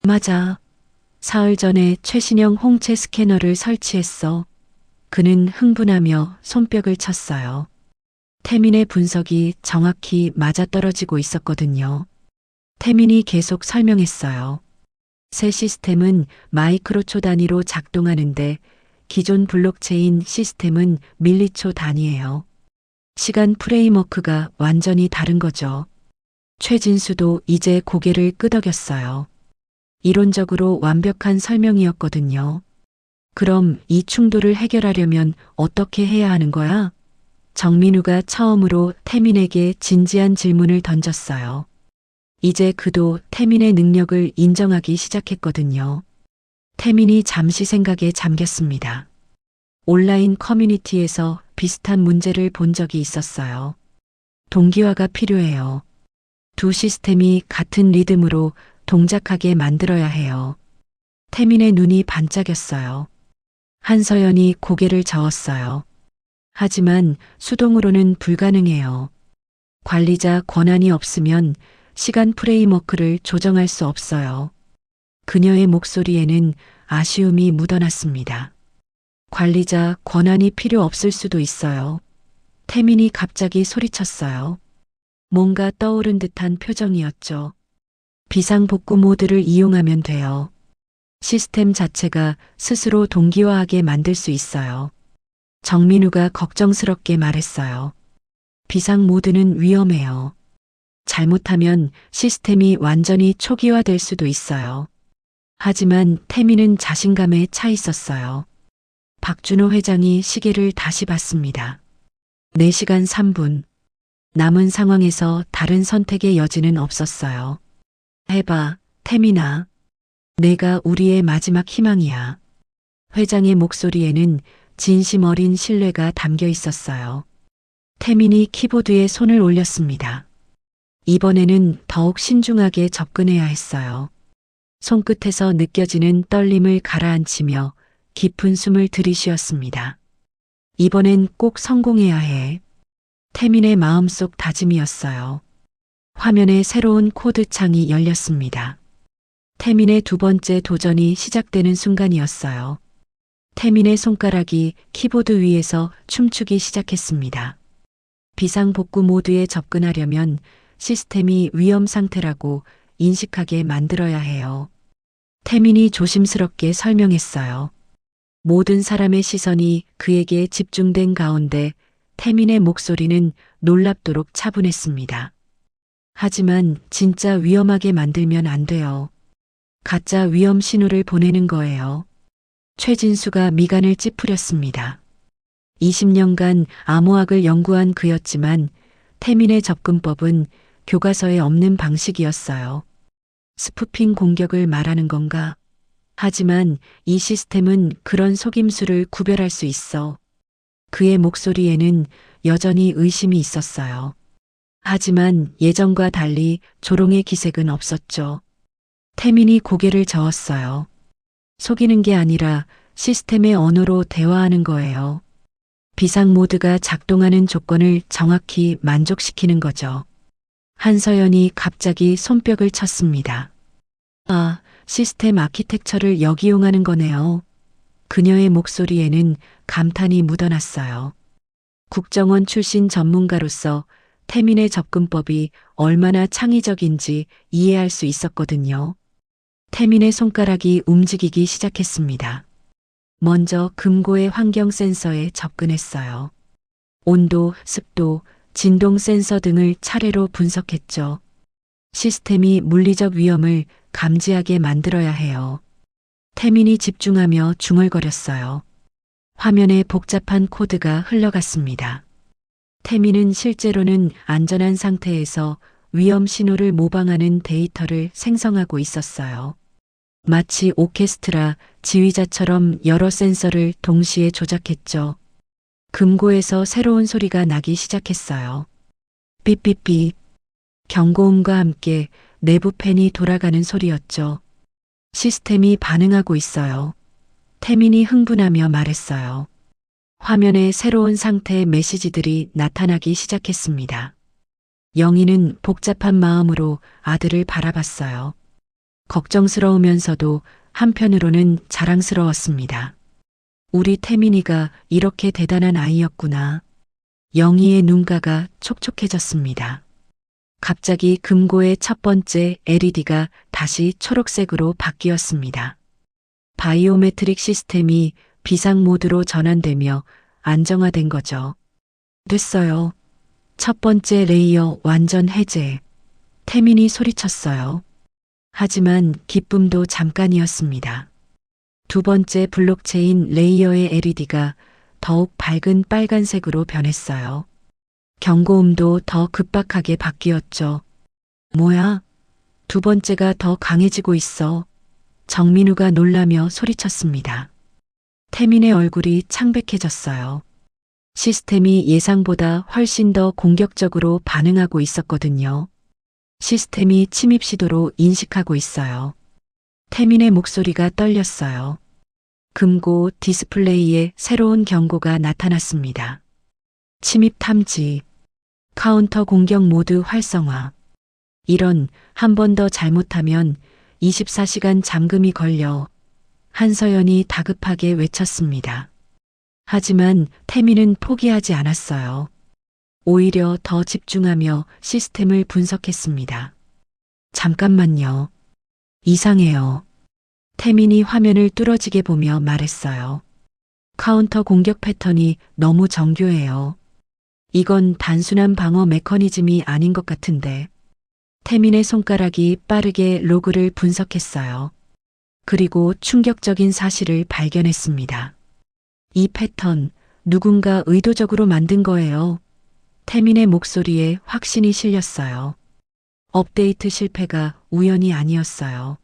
맞아. 사흘 전에 최신형 홍채 스캐너를 설치했어. 그는 흥분하며 손뼉을 쳤어요. 태민의 분석이 정확히 맞아떨어지고 있었거든요. 태민이 계속 설명했어요. 새 시스템은 마이크로초 단위로 작동하는데 기존 블록체인 시스템은 밀리초 단위예요. 시간 프레임워크가 완전히 다른 거죠. 최진수도 이제 고개를 끄덕였어요. 이론적으로 완벽한 설명이었거든요. 그럼 이 충돌을 해결하려면 어떻게 해야 하는 거야? 정민우가 처음으로 태민에게 진지한 질문을 던졌어요. 이제 그도 태민의 능력을 인정하기 시작했거든요. 태민이 잠시 생각에 잠겼습니다. 온라인 커뮤니티에서 비슷한 문제를 본 적이 있었어요. 동기화가 필요해요. 두 시스템이 같은 리듬으로 동작하게 만들어야 해요. 태민의 눈이 반짝였어요. 한서연이 고개를 저었어요. 하지만 수동으로는 불가능해요. 관리자 권한이 없으면 시간 프레임워크를 조정할 수 없어요. 그녀의 목소리에는 아쉬움이 묻어났습니다. 관리자 권한이 필요 없을 수도 있어요. 태민이 갑자기 소리쳤어요. 뭔가 떠오른 듯한 표정이었죠. 비상복구 모드를 이용하면 돼요. 시스템 자체가 스스로 동기화하게 만들 수 있어요. 정민우가 걱정스럽게 말했어요. 비상 모드는 위험해요. 잘못하면 시스템이 완전히 초기화될 수도 있어요. 하지만 태민은 자신감에 차 있었어요. 박준호 회장이 시계를 다시 봤습니다. 4시간 3분. 남은 상황에서 다른 선택의 여지는 없었어요. 해봐, 태민아. 내가 우리의 마지막 희망이야. 회장의 목소리에는 진심 어린 신뢰가 담겨 있었어요. 태민이 키보드에 손을 올렸습니다. 이번에는 더욱 신중하게 접근해야 했어요. 손끝에서 느껴지는 떨림을 가라앉히며 깊은 숨을 들이쉬었습니다. 이번엔 꼭 성공해야 해. 태민의 마음속 다짐이었어요. 화면에 새로운 코드 창이 열렸습니다. 태민의 두 번째 도전이 시작되는 순간이었어요. 태민의 손가락이 키보드 위에서 춤추기 시작했습니다. 비상복구 모드에 접근하려면 시스템이 위험 상태라고 인식하게 만들어야 해요. 태민이 조심스럽게 설명했어요. 모든 사람의 시선이 그에게 집중된 가운데 태민의 목소리는 놀랍도록 차분했습니다. 하지만 진짜 위험하게 만들면 안 돼요. 가짜 위험 신호를 보내는 거예요. 최진수가 미간을 찌푸렸습니다. 20년간 암호학을 연구한 그였지만 태민의 접근법은 교과서에 없는 방식이었어요. 스푸핑 공격을 말하는 건가? 하지만 이 시스템은 그런 속임수를 구별할 수 있어. 그의 목소리에는 여전히 의심이 있었어요. 하지만 예전과 달리 조롱의 기색은 없었죠. 태민이 고개를 저었어요. 속이는 게 아니라 시스템의 언어로 대화하는 거예요. 비상 모드가 작동하는 조건을 정확히 만족시키는 거죠. 한서연이 갑자기 손뼉을 쳤습니다. 아, 시스템 아키텍처를 역이용하는 거네요. 그녀의 목소리에는 감탄이 묻어났어요. 국정원 출신 전문가로서 태민의 접근법이 얼마나 창의적인지 이해할 수 있었거든요. 태민의 손가락이 움직이기 시작했습니다. 먼저 금고의 환경 센서에 접근했어요. 온도, 습도, 진동 센서 등을 차례로 분석했죠. 시스템이 물리적 위험을 감지하게 만들어야 해요. 태민이 집중하며 중얼거렸어요. 화면에 복잡한 코드가 흘러갔습니다. 태민은 실제로는 안전한 상태에서 위험 신호를 모방하는 데이터를 생성하고 있었어요. 마치 오케스트라 지휘자처럼 여러 센서를 동시에 조작했죠. 금고에서 새로운 소리가 나기 시작했어요. 삐삐삐. 경고음과 함께 내부 팬이 돌아가는 소리였죠. 시스템이 반응하고 있어요. 태민이 흥분하며 말했어요. 화면에 새로운 상태의 메시지들이 나타나기 시작했습니다. 영희는 복잡한 마음으로 아들을 바라봤어요. 걱정스러우면서도 한편으로는 자랑스러웠습니다. 우리 태민이가 이렇게 대단한 아이였구나. 영희의 눈가가 촉촉해졌습니다. 갑자기 금고의 첫 번째 LED가 다시 초록색으로 바뀌었습니다. 바이오메트릭 시스템이 비상 모드로 전환되며 안정화된 거죠. 됐어요. 첫 번째 레이어 완전 해제. 태민이 소리쳤어요. 하지만 기쁨도 잠깐이었습니다. 두 번째 블록체인 레이어의 LED가 더욱 밝은 빨간색으로 변했어요. 경고음도 더 급박하게 바뀌었죠. 뭐야? 두 번째가 더 강해지고 있어. 정민우가 놀라며 소리쳤습니다. 태민의 얼굴이 창백해졌어요. 시스템이 예상보다 훨씬 더 공격적으로 반응하고 있었거든요. 시스템이 침입 시도로 인식하고 있어요. 태민의 목소리가 떨렸어요. 금고 디스플레이에 새로운 경고가 나타났습니다. 침입 탐지. 카운터 공격 모드 활성화. 이런 한 번 더 잘못하면 24시간 잠금이 걸려. 한서연이 다급하게 외쳤습니다. 하지만 태민은 포기하지 않았어요. 오히려 더 집중하며 시스템을 분석했습니다. 잠깐만요. 이상해요. 태민이 화면을 뚫어지게 보며 말했어요. 카운터 공격 패턴이 너무 정교해요. 이건 단순한 방어 메커니즘이 아닌 것 같은데. 태민의 손가락이 빠르게 로그를 분석했어요. 그리고 충격적인 사실을 발견했습니다. 이 패턴, 누군가 의도적으로 만든 거예요. 태민의 목소리에 확신이 실렸어요. 업데이트 실패가 우연이 아니었어요.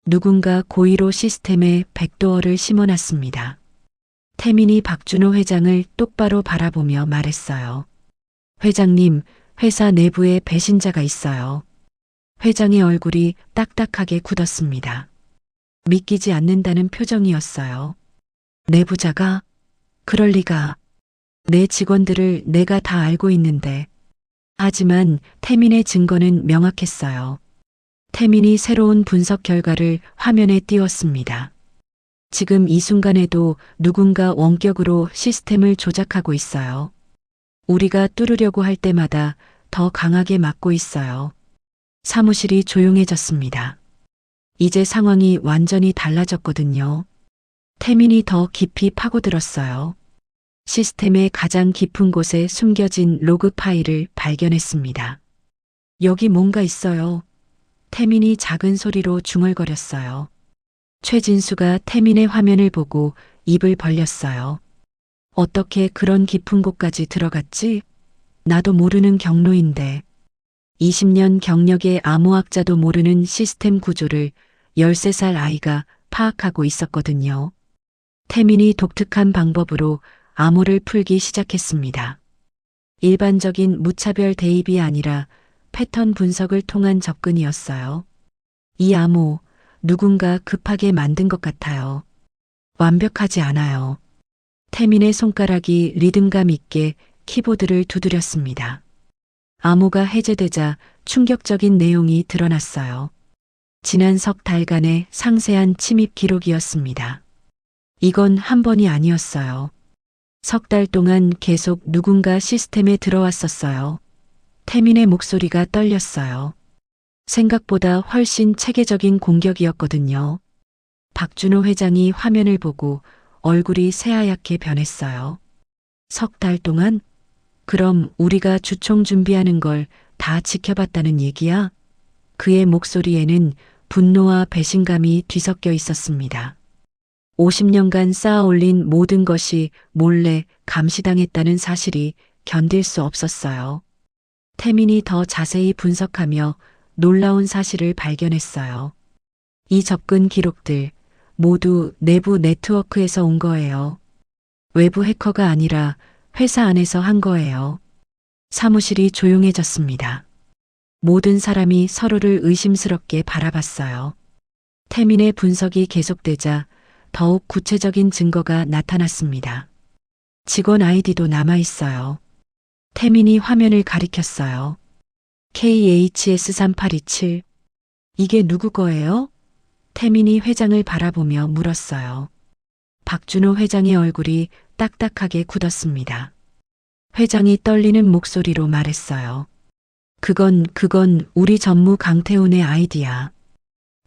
누군가 고의로 시스템에 백도어를 심어놨습니다. 태민이 박준호 회장을 똑바로 바라보며 말했어요. 회장님, 회사 내부에 배신자가 있어요. 회장의 얼굴이 딱딱하게 굳었습니다. 믿기지 않는다는 표정이었어요. 내부자가? 그럴 리가. 내 직원들을 내가 다 알고 있는데. 하지만 태민의 증거는 명확했어요. 태민이 새로운 분석 결과를 화면에 띄웠습니다. 지금 이 순간에도 누군가 원격으로 시스템을 조작하고 있어요. 우리가 뚫으려고 할 때마다 더 강하게 막고 있어요. 사무실이 조용해졌습니다. 이제 상황이 완전히 달라졌거든요. 태민이 더 깊이 파고들었어요. 시스템의 가장 깊은 곳에 숨겨진 로그 파일을 발견했습니다. 여기 뭔가 있어요. 태민이 작은 소리로 중얼거렸어요. 최진수가 태민의 화면을 보고 입을 벌렸어요. 어떻게 그런 깊은 곳까지 들어갔지? 나도 모르는 경로인데. 20년 경력의 암호학자도 모르는 시스템 구조를 13살 아이가 파악하고 있었거든요. 태민이 독특한 방법으로 암호를 풀기 시작했습니다. 일반적인 무차별 대입이 아니라 패턴 분석을 통한 접근이었어요. 이 암호, 누군가 급하게 만든 것 같아요. 완벽하지 않아요. 태민의 손가락이 리듬감 있게 키보드를 두드렸습니다. 암호가 해제되자 충격적인 내용이 드러났어요. 지난 석 달간의 상세한 침입 기록이었습니다. 이건 한 번이 아니었어요. 석 달 동안 계속 누군가 시스템에 들어왔었어요. 태민의 목소리가 떨렸어요. 생각보다 훨씬 체계적인 공격이었거든요. 박준호 회장이 화면을 보고 얼굴이 새하얗게 변했어요. 석 달 동안? 그럼 우리가 주총 준비하는 걸 다 지켜봤다는 얘기야? 그의 목소리에는 분노와 배신감이 뒤섞여 있었습니다. 50년간 쌓아 올린 모든 것이 몰래 감시당했다는 사실이 견딜 수 없었어요. 태민이 더 자세히 분석하며 놀라운 사실을 발견했어요. 이 접근 기록들 모두 내부 네트워크에서 온 거예요. 외부 해커가 아니라 회사 안에서 한 거예요. 사무실이 조용해졌습니다. 모든 사람이 서로를 의심스럽게 바라봤어요. 태민의 분석이 계속되자 더욱 구체적인 증거가 나타났습니다. 직원 아이디도 남아있어요. 태민이 화면을 가리켰어요. KHS3827. 이게 누구 거예요? 태민이 회장을 바라보며 물었어요. 박준호 회장의 얼굴이 딱딱하게 굳었습니다. 회장이 떨리는 목소리로 말했어요. 그건 우리 전무 강태훈의 아이디야.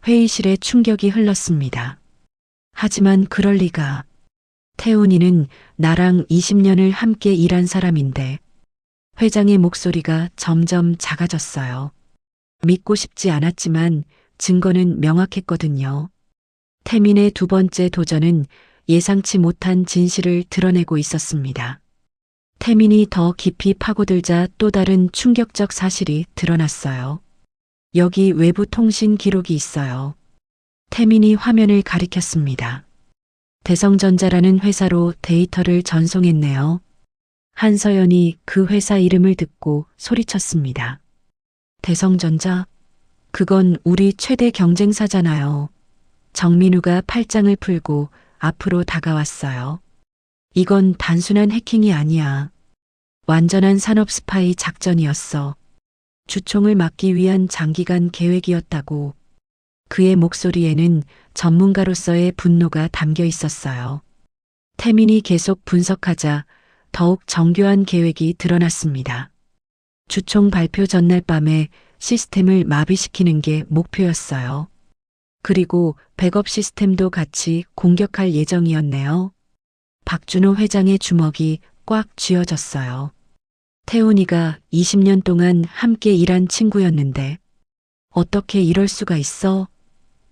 회의실에 충격이 흘렀습니다. 하지만 그럴 리가. 태훈이는 나랑 20년을 함께 일한 사람인데. 회장의 목소리가 점점 작아졌어요. 믿고 싶지 않았지만 증거는 명확했거든요. 태민의 두 번째 도전은 예상치 못한 진실을 드러내고 있었습니다. 태민이 더 깊이 파고들자 또 다른 충격적 사실이 드러났어요. 여기 외부 통신 기록이 있어요. 태민이 화면을 가리켰습니다. 대성전자라는 회사로 데이터를 전송했네요. 한서연이 그 회사 이름을 듣고 소리쳤습니다. 대성전자? 그건 우리 최대 경쟁사잖아요. 정민우가 팔짱을 풀고 앞으로 다가왔어요. 이건 단순한 해킹이 아니야. 완전한 산업 스파이 작전이었어. 주총을 막기 위한 장기간 계획이었다고. 그의 목소리에는 전문가로서의 분노가 담겨 있었어요. 태민이 계속 분석하자 더욱 정교한 계획이 드러났습니다. 주총 발표 전날 밤에 시스템을 마비시키는 게 목표였어요. 그리고 백업 시스템도 같이 공격할 예정이었네요. 박준호 회장의 주먹이 꽉 쥐어졌어요. 태훈이가 20년 동안 함께 일한 친구였는데 어떻게 이럴 수가 있어?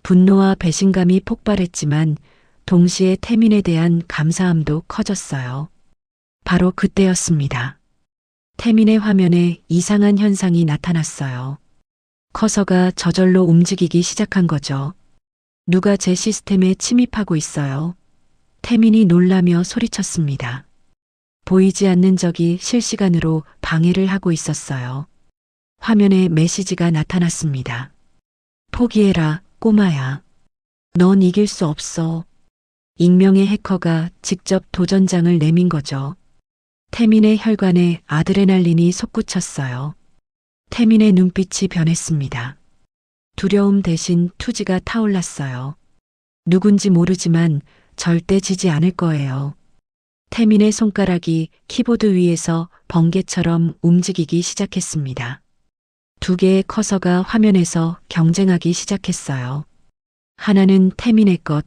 분노와 배신감이 폭발했지만 동시에 태민에 대한 감사함도 커졌어요. 바로 그때였습니다. 태민의 화면에 이상한 현상이 나타났어요. 커서가 저절로 움직이기 시작한 거죠. 누가 제 시스템에 침입하고 있어요. 태민이 놀라며 소리쳤습니다. 보이지 않는 적이 실시간으로 방해를 하고 있었어요. 화면에 메시지가 나타났습니다. 포기해라, 꼬마야. 넌 이길 수 없어. 익명의 해커가 직접 도전장을 내민 거죠. 태민의 혈관에 아드레날린이 솟구쳤어요. 태민의 눈빛이 변했습니다. 두려움 대신 투지가 타올랐어요. 누군지 모르지만 절대 지지 않을 거예요. 태민의 손가락이 키보드 위에서 번개처럼 움직이기 시작했습니다. 두 개의 커서가 화면에서 경쟁하기 시작했어요. 하나는 태민의 것,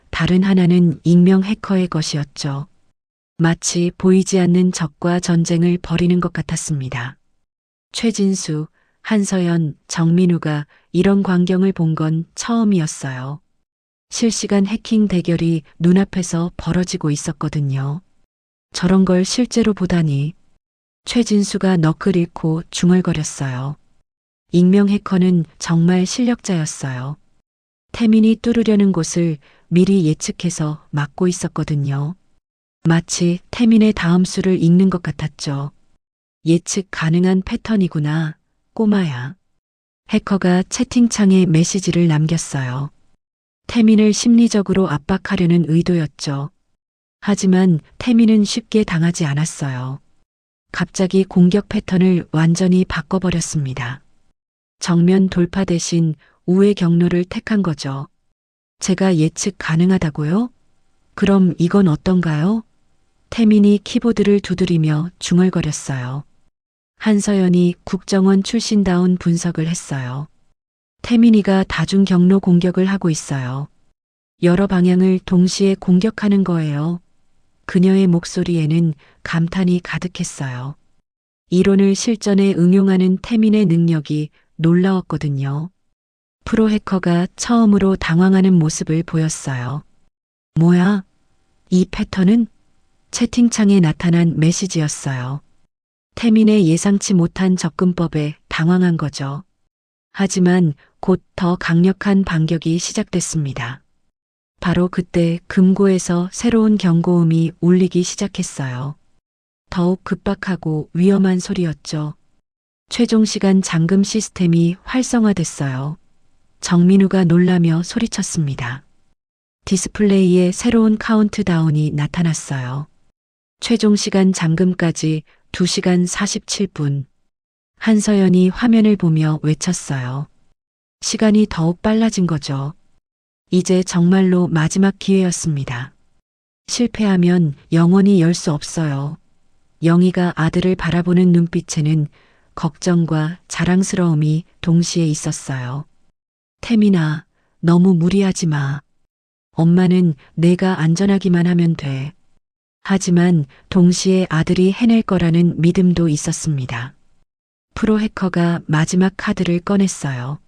다른 하나는 익명 해커의 것이었죠. 마치 보이지 않는 적과 전쟁을 벌이는 것 같았습니다. 최진수, 한서연, 정민우가 이런 광경을 본 건 처음이었어요. 실시간 해킹 대결이 눈앞에서 벌어지고 있었거든요. 저런 걸 실제로 보다니. 최진수가 너클 잃고 중얼거렸어요. 익명 해커는 정말 실력자였어요. 태민이 뚫으려는 곳을 미리 예측해서 막고 있었거든요. 마치 태민의 다음 수를 읽는 것 같았죠. 예측 가능한 패턴이구나, 꼬마야. 해커가 채팅창에 메시지를 남겼어요. 태민을 심리적으로 압박하려는 의도였죠. 하지만 태민은 쉽게 당하지 않았어요. 갑자기 공격 패턴을 완전히 바꿔버렸습니다. 정면 돌파 대신 우회 경로를 택한 거죠. 제가 예측 가능하다고요? 그럼 이건 어떤가요? 태민이 키보드를 두드리며 중얼거렸어요. 한서연이 국정원 출신다운 분석을 했어요. 태민이가 다중 경로 공격을 하고 있어요. 여러 방향을 동시에 공격하는 거예요. 그녀의 목소리에는 감탄이 가득했어요. 이론을 실전에 응용하는 태민의 능력이 놀라웠거든요. 프로 해커가 처음으로 당황하는 모습을 보였어요. 뭐야? 이 패턴은? 채팅창에 나타난 메시지였어요. 태민의 예상치 못한 접근법에 당황한 거죠. 하지만 곧 더 강력한 반격이 시작됐습니다. 바로 그때 금고에서 새로운 경고음이 울리기 시작했어요. 더욱 급박하고 위험한 소리였죠. 최종 시간 잠금 시스템이 활성화됐어요. 정민우가 놀라며 소리쳤습니다. 디스플레이에 새로운 카운트다운이 나타났어요. 최종 시간 잠금까지 2시간 47분. 한서연이 화면을 보며 외쳤어요. 시간이 더욱 빨라진 거죠. 이제 정말로 마지막 기회였습니다. 실패하면 영원히 열 수 없어요. 영희가 아들을 바라보는 눈빛에는 걱정과 자랑스러움이 동시에 있었어요. 태민아, 너무 무리하지 마. 엄마는 내가 안전하기만 하면 돼. 하지만 동시에 아들이 해낼 거라는 믿음도 있었습니다. 프로 해커가 마지막 카드를 꺼냈어요.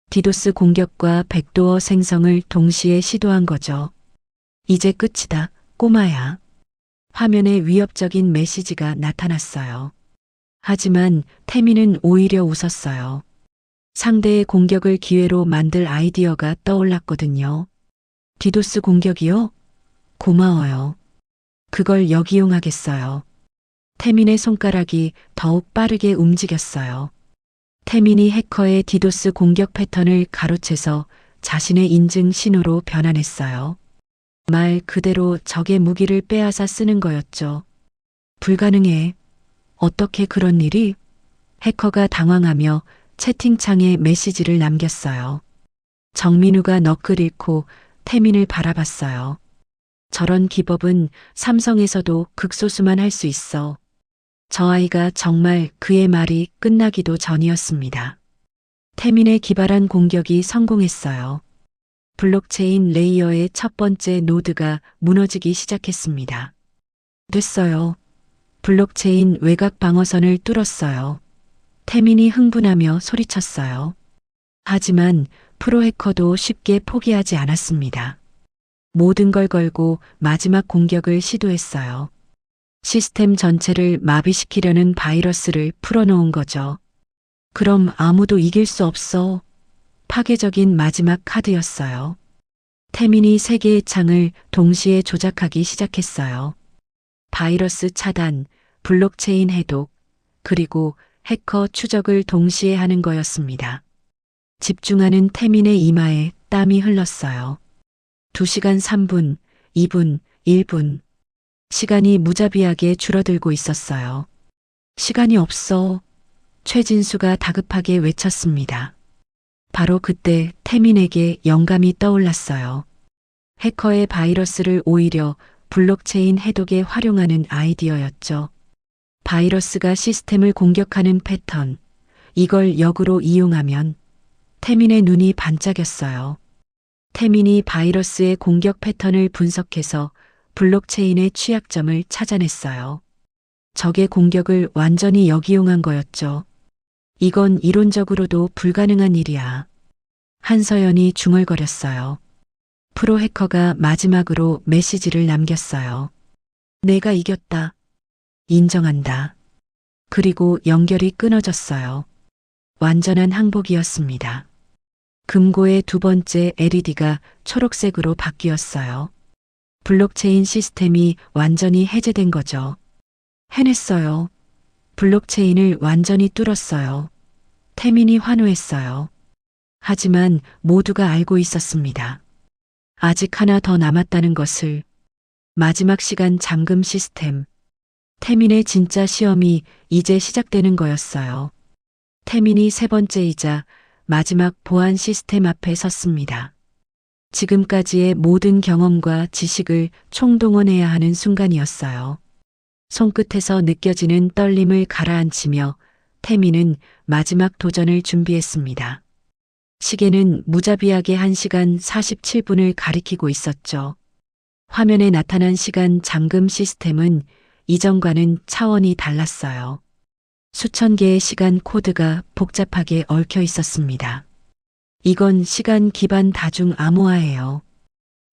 디도스 공격과 백도어 생성을 동시에 시도한 거죠. 이제 끝이다, 꼬마야. 화면에 위협적인 메시지가 나타났어요. 하지만 태민은 오히려 웃었어요. 상대의 공격을 기회로 만들 아이디어가 떠올랐거든요. 디도스 공격이요? 고마워요. 그걸 역이용하겠어요. 태민의 손가락이 더욱 빠르게 움직였어요. 태민이 해커의 디도스 공격 패턴을 가로채서 자신의 인증 신호로 변환했어요. 말 그대로 적의 무기를 빼앗아 쓰는 거였죠. 불가능해. 어떻게 그런 일이? 해커가 당황하며 채팅창에 메시지를 남겼어요. 정민우가 너클 잃고 태민을 바라봤어요. 저런 기법은 삼성에서도 극소수만 할 수 있어. 저 아이가 정말 그의 말이 끝나기도 전이었습니다. 태민의 기발한 공격이 성공했어요. 블록체인 레이어의 첫 번째 노드가 무너지기 시작했습니다. 됐어요. 블록체인 외곽 방어선을 뚫었어요. 태민이 흥분하며 소리쳤어요. 하지만 프로 해커도 쉽게 포기하지 않았습니다. 모든 걸 걸고 마지막 공격을 시도했어요. 시스템 전체를 마비시키려는 바이러스를 풀어놓은 거죠. 그럼 아무도 이길 수 없어. 파괴적인 마지막 카드였어요. 태민이 세 개의 창을 동시에 조작하기 시작했어요. 바이러스 차단, 블록체인 해독, 그리고 해커 추적을 동시에 하는 거였습니다. 집중하는 태민의 이마에 땀이 흘렀어요. 2시간 3분, 2분, 1분. 시간이 무자비하게 줄어들고 있었어요. 시간이 없어. 최진수가 다급하게 외쳤습니다. 바로 그때 태민에게 영감이 떠올랐어요. 해커의 바이러스를 오히려 블록체인 해독에 활용하는 아이디어였죠. 바이러스가 시스템을 공격하는 패턴, 이걸 역으로 이용하면 태민의 눈이 반짝였어요. 태민이 바이러스의 공격 패턴을 분석해서 블록체인의 취약점을 찾아냈어요. 적의 공격을 완전히 역이용한 거였죠. 이건 이론적으로도 불가능한 일이야. 한서연이 중얼거렸어요. 프로 해커가 마지막으로 메시지를 남겼어요. 내가 이겼다. 인정한다. 그리고 연결이 끊어졌어요. 완전한 항복이었습니다. 금고의 두 번째 LED가 초록색으로 바뀌었어요. 블록체인 시스템이 완전히 해제된 거죠. 해냈어요. 블록체인을 완전히 뚫었어요. 태민이 환호했어요. 하지만 모두가 알고 있었습니다. 아직 하나 더 남았다는 것을. 마지막 시간 잠금 시스템. 태민의 진짜 시험이 이제 시작되는 거였어요. 태민이 세 번째이자 마지막 보안 시스템 앞에 섰습니다. 지금까지의 모든 경험과 지식을 총동원해야 하는 순간이었어요. 손끝에서 느껴지는 떨림을 가라앉히며 태민은 마지막 도전을 준비했습니다. 시계는 무자비하게 1시간 47분을 가리키고 있었죠. 화면에 나타난 시간 잠금 시스템은 이전과는 차원이 달랐어요. 수천 개의 시간 코드가 복잡하게 얽혀 있었습니다. 이건 시간 기반 다중 암호화예요.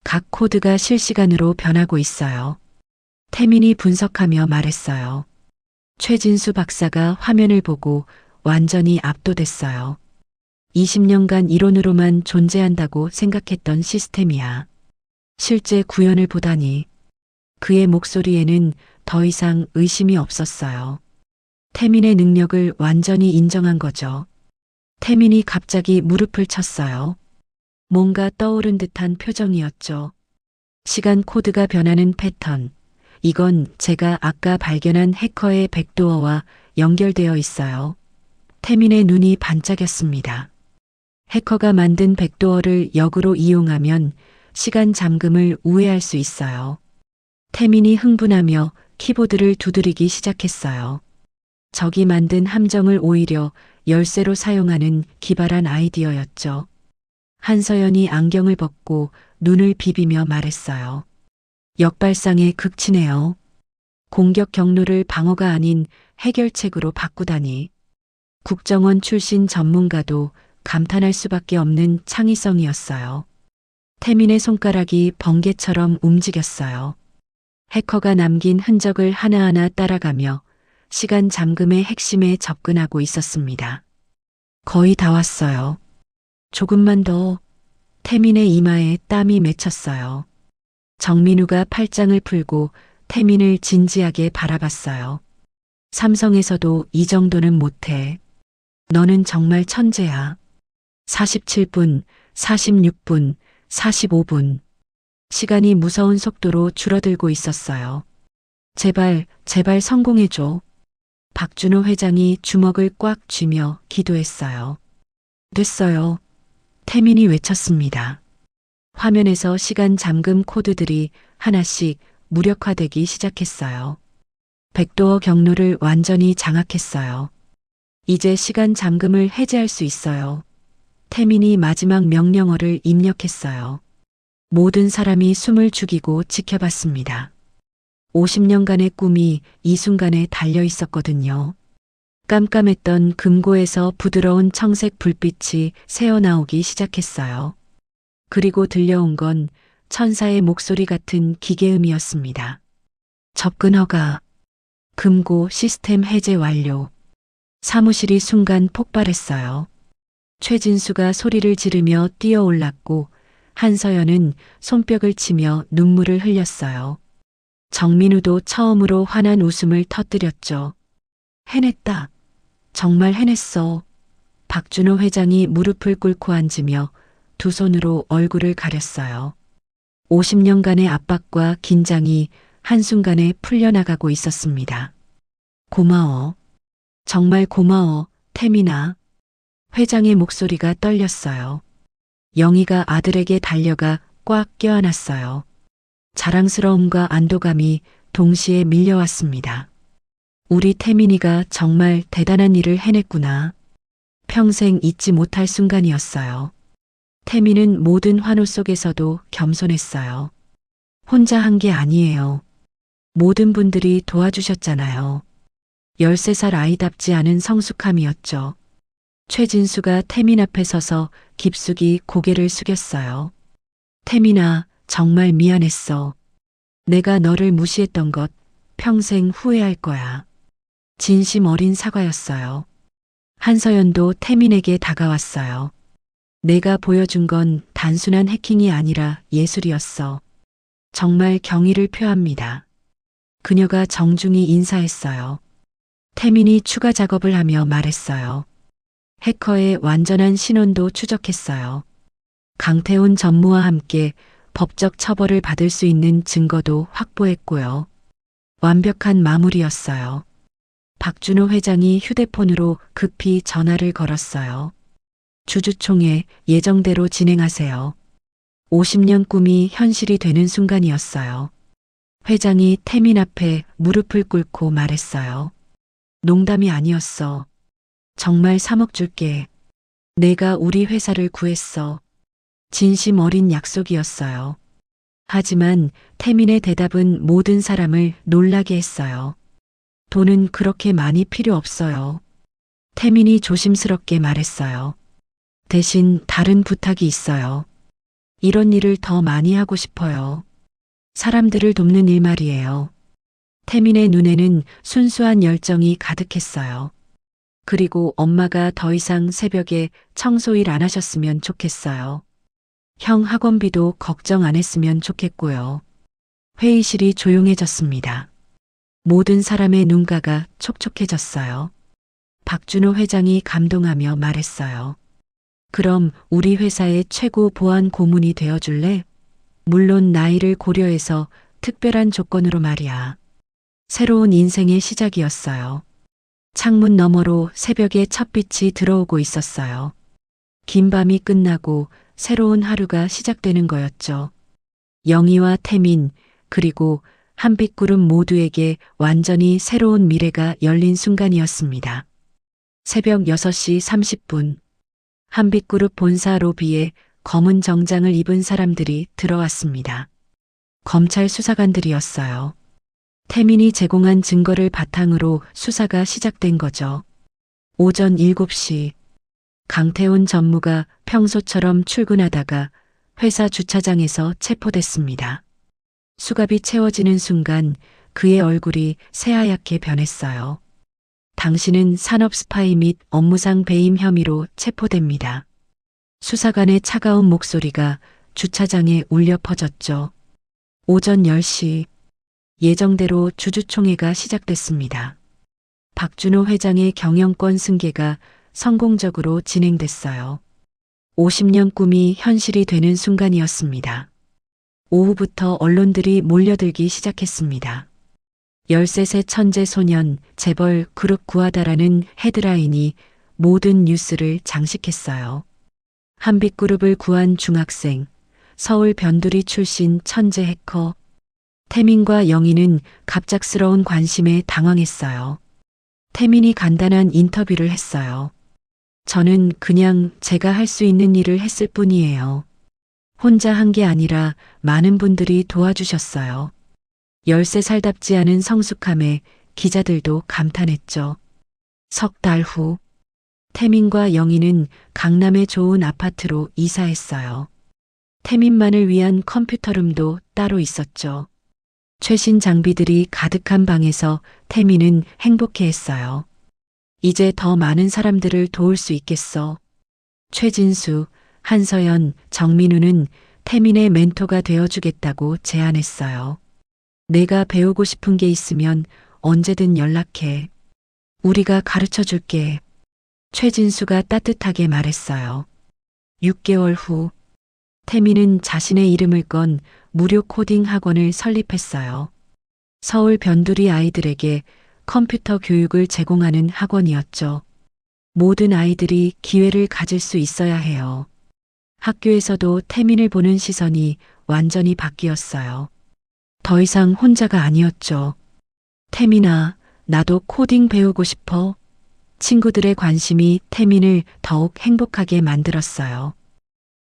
각 코드가 실시간으로 변하고 있어요. 태민이 분석하며 말했어요. 최진수 박사가 화면을 보고 완전히 압도됐어요. 20년간 이론으로만 존재한다고 생각했던 시스템이야. 실제 구현을 보다니 그의 목소리에는 더 이상 의심이 없었어요. 태민의 능력을 완전히 인정한 거죠. 태민이 갑자기 무릎을 쳤어요. 뭔가 떠오른 듯한 표정이었죠. 시간 코드가 변하는 패턴. 이건 제가 아까 발견한 해커의 백도어와 연결되어 있어요. 태민의 눈이 반짝였습니다. 해커가 만든 백도어를 역으로 이용하면 시간 잠금을 우회할 수 있어요. 태민이 흥분하며 키보드를 두드리기 시작했어요. 적이 만든 함정을 오히려 열쇠로 사용하는 기발한 아이디어였죠. 한서연이 안경을 벗고 눈을 비비며 말했어요. 역발상에 극치네요. 공격 경로를 방어가 아닌 해결책으로 바꾸다니. 국정원 출신 전문가도 감탄할 수밖에 없는 창의성이었어요. 태민의 손가락이 번개처럼 움직였어요. 해커가 남긴 흔적을 하나하나 따라가며 시간 잠금의 핵심에 접근하고 있었습니다. 거의 다 왔어요. 조금만 더. 태민의 이마에 땀이 맺혔어요. 정민우가 팔짱을 풀고 태민을 진지하게 바라봤어요. 삼성에서도 이 정도는 못해. 너는 정말 천재야. 47분, 46분, 45분. 시간이 무서운 속도로 줄어들고 있었어요. 제발, 제발 성공해줘. 박준호 회장이 주먹을 꽉 쥐며 기도했어요. 됐어요. 태민이 외쳤습니다. 화면에서 시간 잠금 코드들이 하나씩 무력화되기 시작했어요. 백도어 경로를 완전히 장악했어요. 이제 시간 잠금을 해제할 수 있어요. 태민이 마지막 명령어를 입력했어요. 모든 사람이 숨을 죽이고 지켜봤습니다. 50년간의 꿈이 이 순간에 달려 있었거든요. 깜깜했던 금고에서 부드러운 청색 불빛이 새어나오기 시작했어요. 그리고 들려온 건 천사의 목소리 같은 기계음이었습니다. 접근 허가. 금고 시스템 해제 완료. 사무실이 순간 폭발했어요. 최진수가 소리를 지르며 뛰어올랐고 한서연은 손뼉을 치며 눈물을 흘렸어요. 정민우도 처음으로 환한 웃음을 터뜨렸죠. 해냈다. 정말 해냈어. 박준호 회장이 무릎을 꿇고 앉으며 두 손으로 얼굴을 가렸어요. 50년간의 압박과 긴장이 한순간에 풀려나가고 있었습니다. 고마워. 정말 고마워, 태민아. 회장의 목소리가 떨렸어요. 영희가 아들에게 달려가 꽉 껴안았어요. 자랑스러움과 안도감이 동시에 밀려왔습니다. 우리 태민이가 정말 대단한 일을 해냈구나. 평생 잊지 못할 순간이었어요. 태민은 모든 환호 속에서도 겸손했어요. 혼자 한 게 아니에요. 모든 분들이 도와주셨잖아요. 13살 아이답지 않은 성숙함이었죠. 최진수가 태민 앞에 서서 깊숙이 고개를 숙였어요. 태민아, 정말 미안했어. 내가 너를 무시했던 것 평생 후회할 거야. 진심 어린 사과였어요. 한서연도 태민에게 다가왔어요. 내가 보여준 건 단순한 해킹이 아니라 예술이었어. 정말 경의를 표합니다. 그녀가 정중히 인사했어요. 태민이 추가 작업을 하며 말했어요. 해커의 완전한 신원도 추적했어요. 강태훈 전무와 함께 법적 처벌을 받을 수 있는 증거도 확보했고요. 완벽한 마무리였어요. 박준호 회장이 휴대폰으로 급히 전화를 걸었어요. 주주총회 예정대로 진행하세요. 50년 꿈이 현실이 되는 순간이었어요. 회장이 태민 앞에 무릎을 꿇고 말했어요. 농담이 아니었어. 정말 3억 줄게. 내가 우리 회사를 구했어. 진심 어린 약속이었어요. 하지만 태민의 대답은 모든 사람을 놀라게 했어요. 돈은 그렇게 많이 필요 없어요. 태민이 조심스럽게 말했어요. 대신 다른 부탁이 있어요. 이런 일을 더 많이 하고 싶어요. 사람들을 돕는 일 말이에요. 태민의 눈에는 순수한 열정이 가득했어요. 그리고 엄마가 더 이상 새벽에 청소일 안 하셨으면 좋겠어요. 형 학원비도 걱정 안 했으면 좋겠고요. 회의실이 조용해졌습니다. 모든 사람의 눈가가 촉촉해졌어요. 박준호 회장이 감동하며 말했어요. 그럼 우리 회사의 최고 보안 고문이 되어줄래? 물론 나이를 고려해서 특별한 조건으로 말이야. 새로운 인생의 시작이었어요. 창문 너머로 새벽에 첫빛이 들어오고 있었어요. 긴 밤이 끝나고 새로운 하루가 시작되는 거였죠. 영희와 태민, 그리고 한빛그룹 모두에게 완전히 새로운 미래가 열린 순간이었습니다. 새벽 6시 30분, 한빛그룹 본사 로비에 검은 정장을 입은 사람들이 들어왔습니다. 검찰 수사관들이었어요. 태민이 제공한 증거를 바탕으로 수사가 시작된 거죠. 오전 7시, 강태훈 전무가 평소처럼 출근하다가 회사 주차장에서 체포됐습니다. 수갑이 채워지는 순간 그의 얼굴이 새하얗게 변했어요. 당신은 산업 스파이 및 업무상 배임 혐의로 체포됩니다. 수사관의 차가운 목소리가 주차장에 울려 퍼졌죠. 오전 10시, 예정대로 주주총회가 시작됐습니다. 박준호 회장의 경영권 승계가 성공적으로 진행됐어요. 50년 꿈이 현실이 되는 순간이었습니다. 오후부터 언론들이 몰려들기 시작했습니다. 13세 천재 소년 재벌 그룹 구하다라는 헤드라인이 모든 뉴스를 장식했어요. 한빛그룹을 구한 중학생, 서울 변두리 출신 천재 해커, 태민과 영희는 갑작스러운 관심에 당황했어요. 태민이 간단한 인터뷰를 했어요. 저는 그냥 제가 할 수 있는 일을 했을 뿐이에요. 혼자 한 게 아니라 많은 분들이 도와주셨어요. 13살답지 않은 성숙함에 기자들도 감탄했죠. 석 달 후, 태민과 영희는 강남의 좋은 아파트로 이사했어요. 태민만을 위한 컴퓨터룸도 따로 있었죠. 최신 장비들이 가득한 방에서 태민은 행복해했어요. 이제 더 많은 사람들을 도울 수 있겠어. 최진수, 한서연, 정민우는 태민의 멘토가 되어주겠다고 제안했어요. 내가 배우고 싶은 게 있으면 언제든 연락해. 우리가 가르쳐 줄게. 최진수가 따뜻하게 말했어요. 6개월 후, 태민은 자신의 이름을 건 무료 코딩 학원을 설립했어요. 서울 변두리 아이들에게 컴퓨터 교육을 제공하는 학원이었죠. 모든 아이들이 기회를 가질 수 있어야 해요. 학교에서도 태민을 보는 시선이 완전히 바뀌었어요. 더 이상 혼자가 아니었죠. 태민아, 나도 코딩 배우고 싶어. 친구들의 관심이 태민을 더욱 행복하게 만들었어요.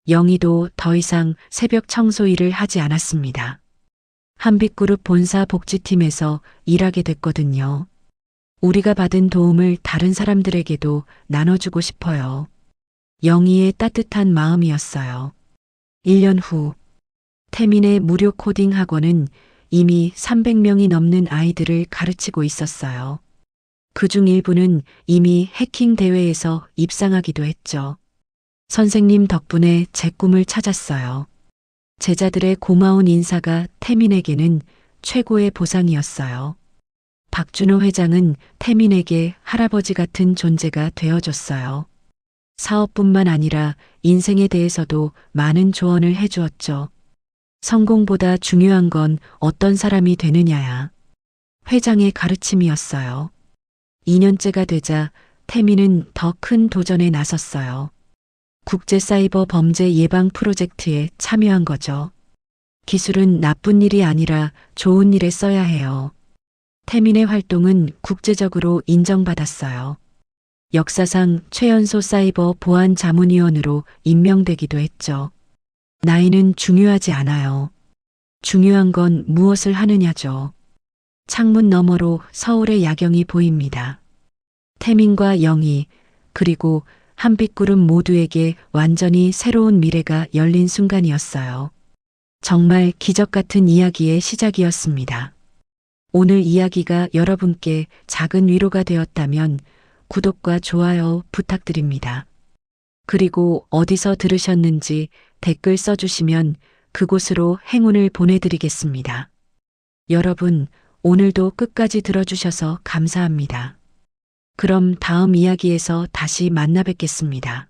영희도 더 이상 새벽 청소 일을 하지 않았습니다. 한빛그룹 본사 복지팀에서 일하게 됐거든요. 우리가 받은 도움을 다른 사람들에게도 나눠주고 싶어요. 영희의 따뜻한 마음이었어요. 1년 후, 태민의 무료 코딩 학원은 이미 300명이 넘는 아이들을 가르치고 있었어요. 그중 일부는 이미 해킹 대회에서 입상하기도 했죠. 선생님 덕분에 제 꿈을 찾았어요. 제자들의 고마운 인사가 태민에게는 최고의 보상이었어요. 박준호 회장은 태민에게 할아버지 같은 존재가 되어줬어요. 사업뿐만 아니라 인생에 대해서도 많은 조언을 해주었죠. 성공보다 중요한 건 어떤 사람이 되느냐야. 회장의 가르침이었어요. 2년째가 되자 태민은 더 큰 도전에 나섰어요. 국제사이버 범죄 예방 프로젝트에 참여한 거죠. 기술은 나쁜 일이 아니라 좋은 일에 써야 해요. 태민의 활동은 국제적으로 인정받았어요. 역사상 최연소 사이버 보안 자문위원으로 임명되기도 했죠. 나이는 중요하지 않아요. 중요한 건 무엇을 하느냐죠. 창문 너머로 서울의 야경이 보입니다. 태민과 영희, 그리고 한빛구름 모두에게 완전히 새로운 미래가 열린 순간이었어요. 정말 기적 같은 이야기의 시작이었습니다. 오늘 이야기가 여러분께 작은 위로가 되었다면 구독과 좋아요 부탁드립니다. 그리고 어디서 들으셨는지 댓글 써주시면 그곳으로 행운을 보내드리겠습니다. 여러분, 오늘도 끝까지 들어주셔서 감사합니다. 그럼 다음 이야기에서 다시 만나 뵙겠습니다.